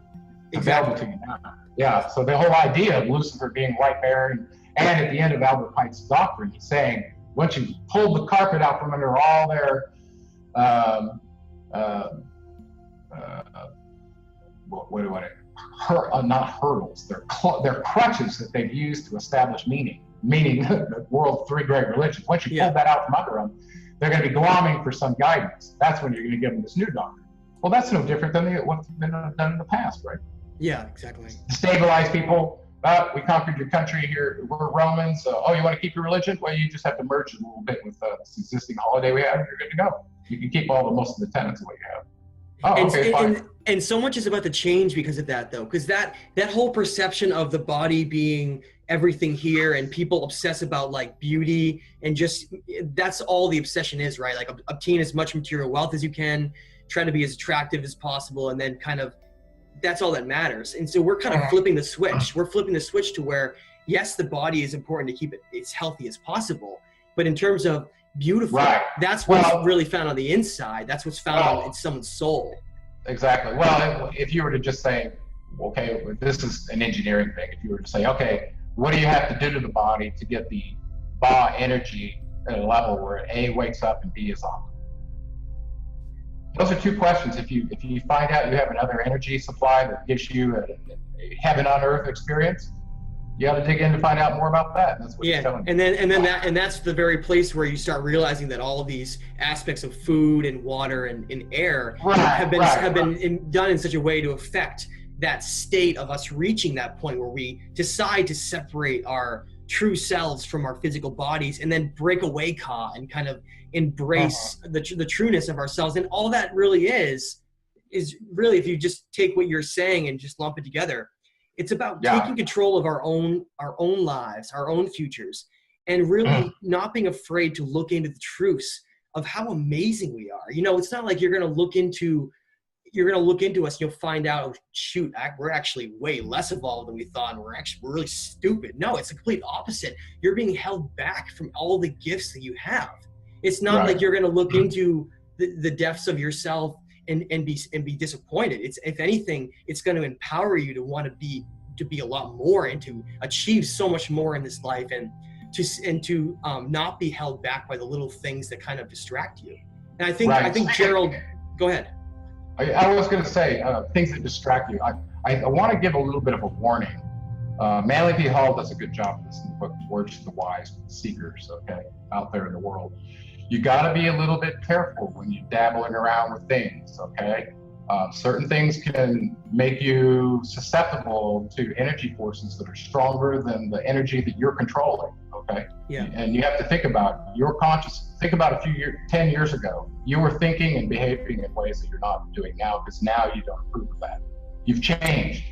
Available to you now. Yeah, so the whole idea of Lucifer being light bearer, and at the end of Albert Pike's doctrine, he's saying, once you pull the carpet out from under all their, not hurdles, they're crutches that they've used to establish meaning the world's three great religions. Once you pull that out from under them, they're going to be glomming for some guidance. That's when you're going to give them this new doctrine. Well, that's no different than what's been done in the past, right? Yeah, exactly. Stabilize people. We conquered your country here. We're Romans. You want to keep your religion? Well, you just have to merge it a little bit with this existing holiday we have. You're good to go. You can keep most of the tenets of what you have. And so much is about the change because of that, though, because that whole perception of the body being everything here, and people obsess about like beauty, and just that's all the obsession is, right? Like obtain as much material wealth as you can, try to be as attractive as possible, and then kind of that's all that matters. And so we're kind of flipping the switch. We're flipping the switch to where, yes, the body is important to keep it as healthy as possible, but in terms of beautiful, that's what's really found on the inside. That's what's found in someone's soul. Exactly. Well, if you were to just say, okay, this is an engineering thing. If you were to say, okay, what do you have to do to the body to get the Ba energy at a level where A wakes up and B is on? Those are two questions. If you find out you have another energy supply that gives you a heaven on earth experience, you got to dig in to find out more about that. That's what he's telling you. And that's the very place where you start realizing that all of these aspects of food and water and air have been done in such a way to affect that state of us reaching that point where we decide to separate our true selves from our physical bodies and then break away Ka and kind of embrace the trueness of ourselves. And all that really is really, if you just take what you're saying and just lump it together, it's about taking control of our own lives, our own futures, and really not being afraid to look into the truths of how amazing we are. You know, it's not like you're going to look into us and you'll find out, oh, shoot, we're actually way less evolved than we thought, and we're really stupid. No, it's the complete opposite. You're being held back from all the gifts that you have. It's not like you're going to look into the depths of yourself and be disappointed. It's, if anything, it's going to empower you to want to be a lot more and to achieve so much more in this life, and to not be held back by the little things that kind of distract you. And I think Gerald, go ahead. I was going to say things that distract you. I want to give a little bit of a warning. Manly P. Hall does a good job of this in the book, Words to the Wise, Seekers, okay, out there in the world. You got to be a little bit careful when you're dabbling around with things, okay? Certain things can make you susceptible to energy forces that are stronger than the energy that you're controlling, okay? Yeah. And you have to think about your conscious, think about a few years, 10 years ago, you were thinking and behaving in ways that you're not doing now, because now you don't approve of that. You've changed.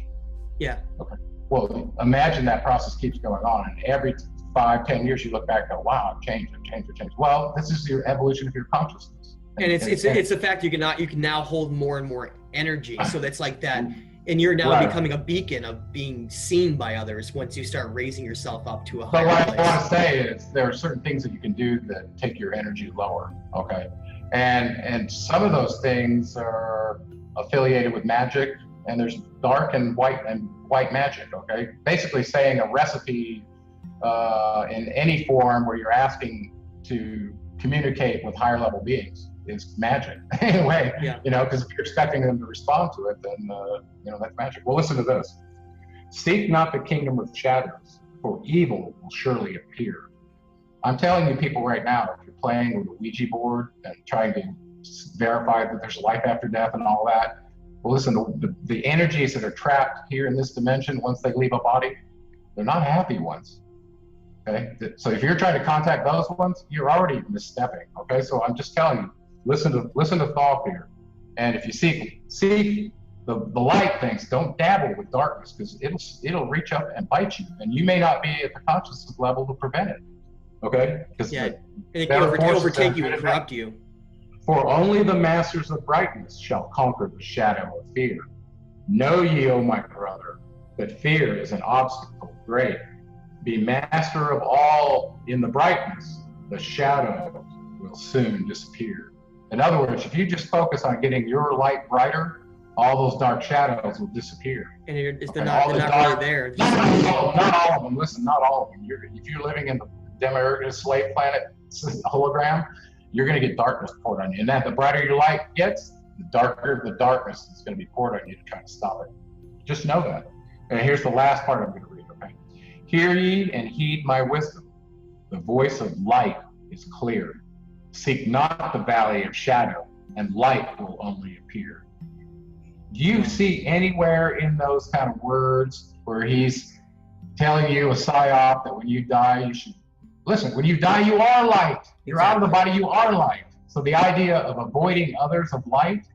Yeah. Okay. Well, imagine that process keeps going on, and every 5-10 years you look back and go, wow, I've changed. Well, this is your evolution of your consciousness. And it's a fact you can now hold more and more energy. So that's like that, and you're now becoming a beacon of being seen by others once you start raising yourself up to a higher place. But what I want to say is there are certain things that you can do that take your energy lower, okay? And some of those things are affiliated with magic, and there's dark and white magic, okay? Basically saying a recipe in any form where you're asking to communicate with higher level beings is magic in a way, you know, because if you're expecting them to respond to it, then, you know, that's magic. Well, listen to this. Seek not the kingdom of shadows, for evil will surely appear. I'm telling you people right now, if you're playing with a Ouija board and trying to verify that there's life after death and all that, well, listen, the energies that are trapped here in this dimension, once they leave a body, they're not happy ones. Okay, so if you're trying to contact those ones, you're already misstepping. Okay, so I'm just telling you, listen to thought here, and if you seek the light things, don't dabble with darkness, because it'll reach up and bite you, and you may not be at the consciousness level to prevent it. Okay, because and it can overtake you and corrupt you. For only the masters of brightness shall conquer the shadow of fear. Know ye, O my brother, that fear is an obstacle great. Be master of all in the brightness, the shadow will soon disappear. In other words, if you just focus on getting your light brighter, all those dark shadows will disappear. And they're not really there. Not all of them. Listen, not all of them. If you're living in the Demiurge slave planet hologram, you're going to get darkness poured on you. And the brighter your light gets, the darker the darkness is going to be poured on you to try to stop it. Just know that. And here's the last part I'm going to read, okay? Hear ye and heed my wisdom. The voice of light is clear. Seek not the valley of shadow, and light will only appear. Do you see anywhere in those kind of words where he's telling you a psyop that when you die, you should listen? When you die, you are light. You're out of the body, you are light. So the idea of avoiding others of light,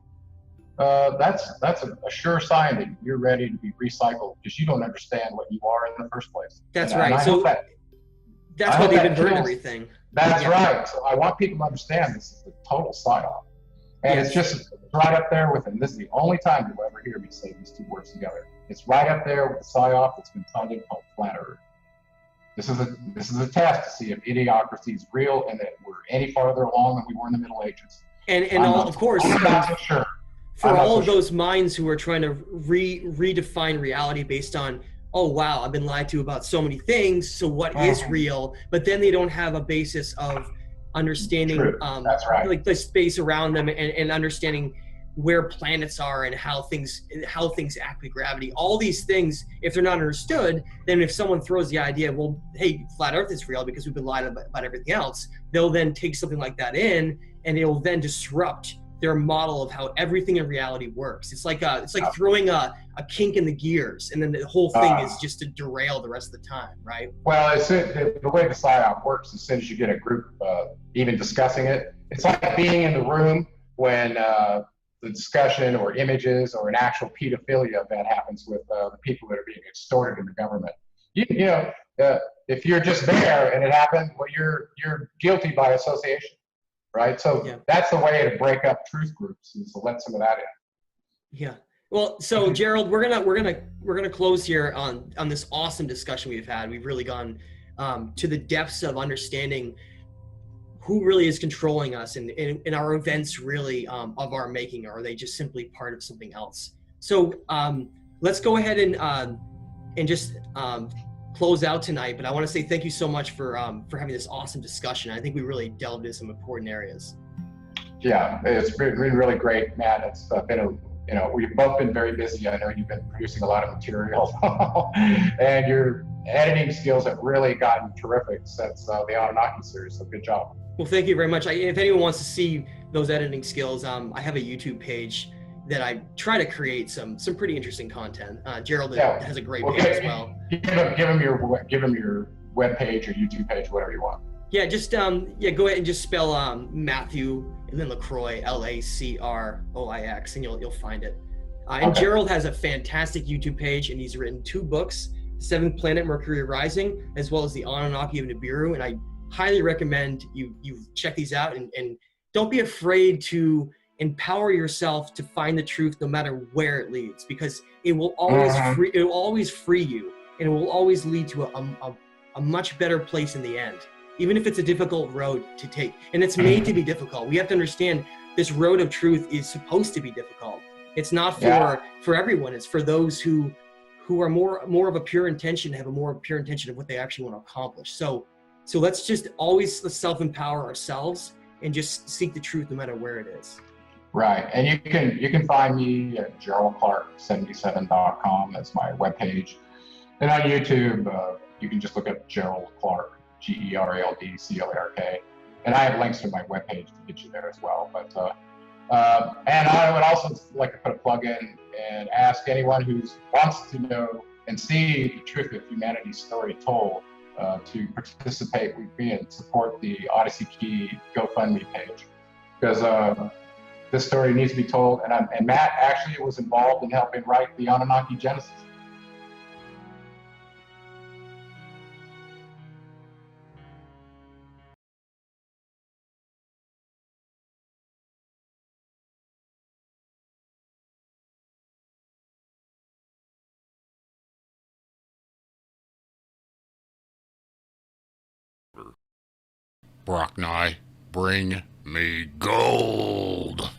that's a sure sign that you're ready to be recycled, because you don't understand what you are in the first place. That's right. So that's why they've inverted everything. That's right. So I want people to understand this is a total psyop. And it's just right up there with, and this is the only time you'll ever hear me say these two words together. It's right up there with the psyop that's been funded called flat earth. This is a test to see if idiocracy is real and that we're any farther along than we were in the Middle Ages. Of course, I'm not so sure. For all of those minds who are trying to redefine reality based on, oh wow, I've been lied to about so many things, so what is real? But then they don't have a basis of understanding like the space around them and understanding where planets are and how things act with gravity. All these things, if they're not understood, then if someone throws the idea, well, hey, flat earth is real because we've been lied about everything else, they'll then take something like that in, and it'll then disrupt their model of how everything in reality works. It's like throwing a kink in the gears, and then the whole thing is just to derail the rest of the time, right? Well, the way the psyop works, as soon as you get a group even discussing it, it's like being in the room when the discussion or images or an actual pedophilia event happens with the people that are being extorted in the government. You know, if you're just there and it happened, well, you're guilty by association. Right, so that's the way to break up truth groups, is to let some of that in. Yeah. Well, so Gerald, we're gonna close here on this awesome discussion we've had. We've really gone to the depths of understanding who really is controlling us, and our events really of our making, or are they just simply part of something else? So let's go ahead and just close out tonight, but I want to say thank you so much for having this awesome discussion. I think we really delved into some important areas. Yeah, it's been really great, Matt. It's been we've both been very busy. I know you've been producing a lot of material, and your editing skills have really gotten terrific since the Anunnaki series. So good job. Well, thank you very much. If anyone wants to see those editing skills, I have a YouTube page that I try to create some pretty interesting content. Gerald has a great page as well. Give him your web page or YouTube page, whatever you want. Yeah, just go ahead and just spell Matthew and then LaCroix, LaCroix, and you'll find it. And okay. Gerald has a fantastic YouTube page, and he's written 2 books, Seventh Planet Mercury Rising, as well as the Anunnaki of Nibiru. And I highly recommend you check these out, and don't be afraid to empower yourself to find the truth no matter where it leads, because it will always free you, and it will always lead to a much better place in the end, even if it's a difficult road to take. And it's made to be difficult. We have to understand this road of truth is supposed to be difficult. It's not for everyone. It's for those who are more of a pure intention, have a more pure intention of what they actually want to accomplish. So let's just always self-empower ourselves and just seek the truth no matter where it is. Right. And you can find me at GeraldClark77.com. That's my webpage. And on YouTube, you can just look up Gerald Clark, GeraldClark. And I have links to my webpage to get you there as well. But and I would also like to put a plug in and ask anyone who wants to know and see the truth of humanity's story told to participate with me and support the Odyssey Key GoFundMe page, because this story needs to be told. And Matt actually was involved in helping write the Anunnaki Genesis. Brocknai, bring me gold.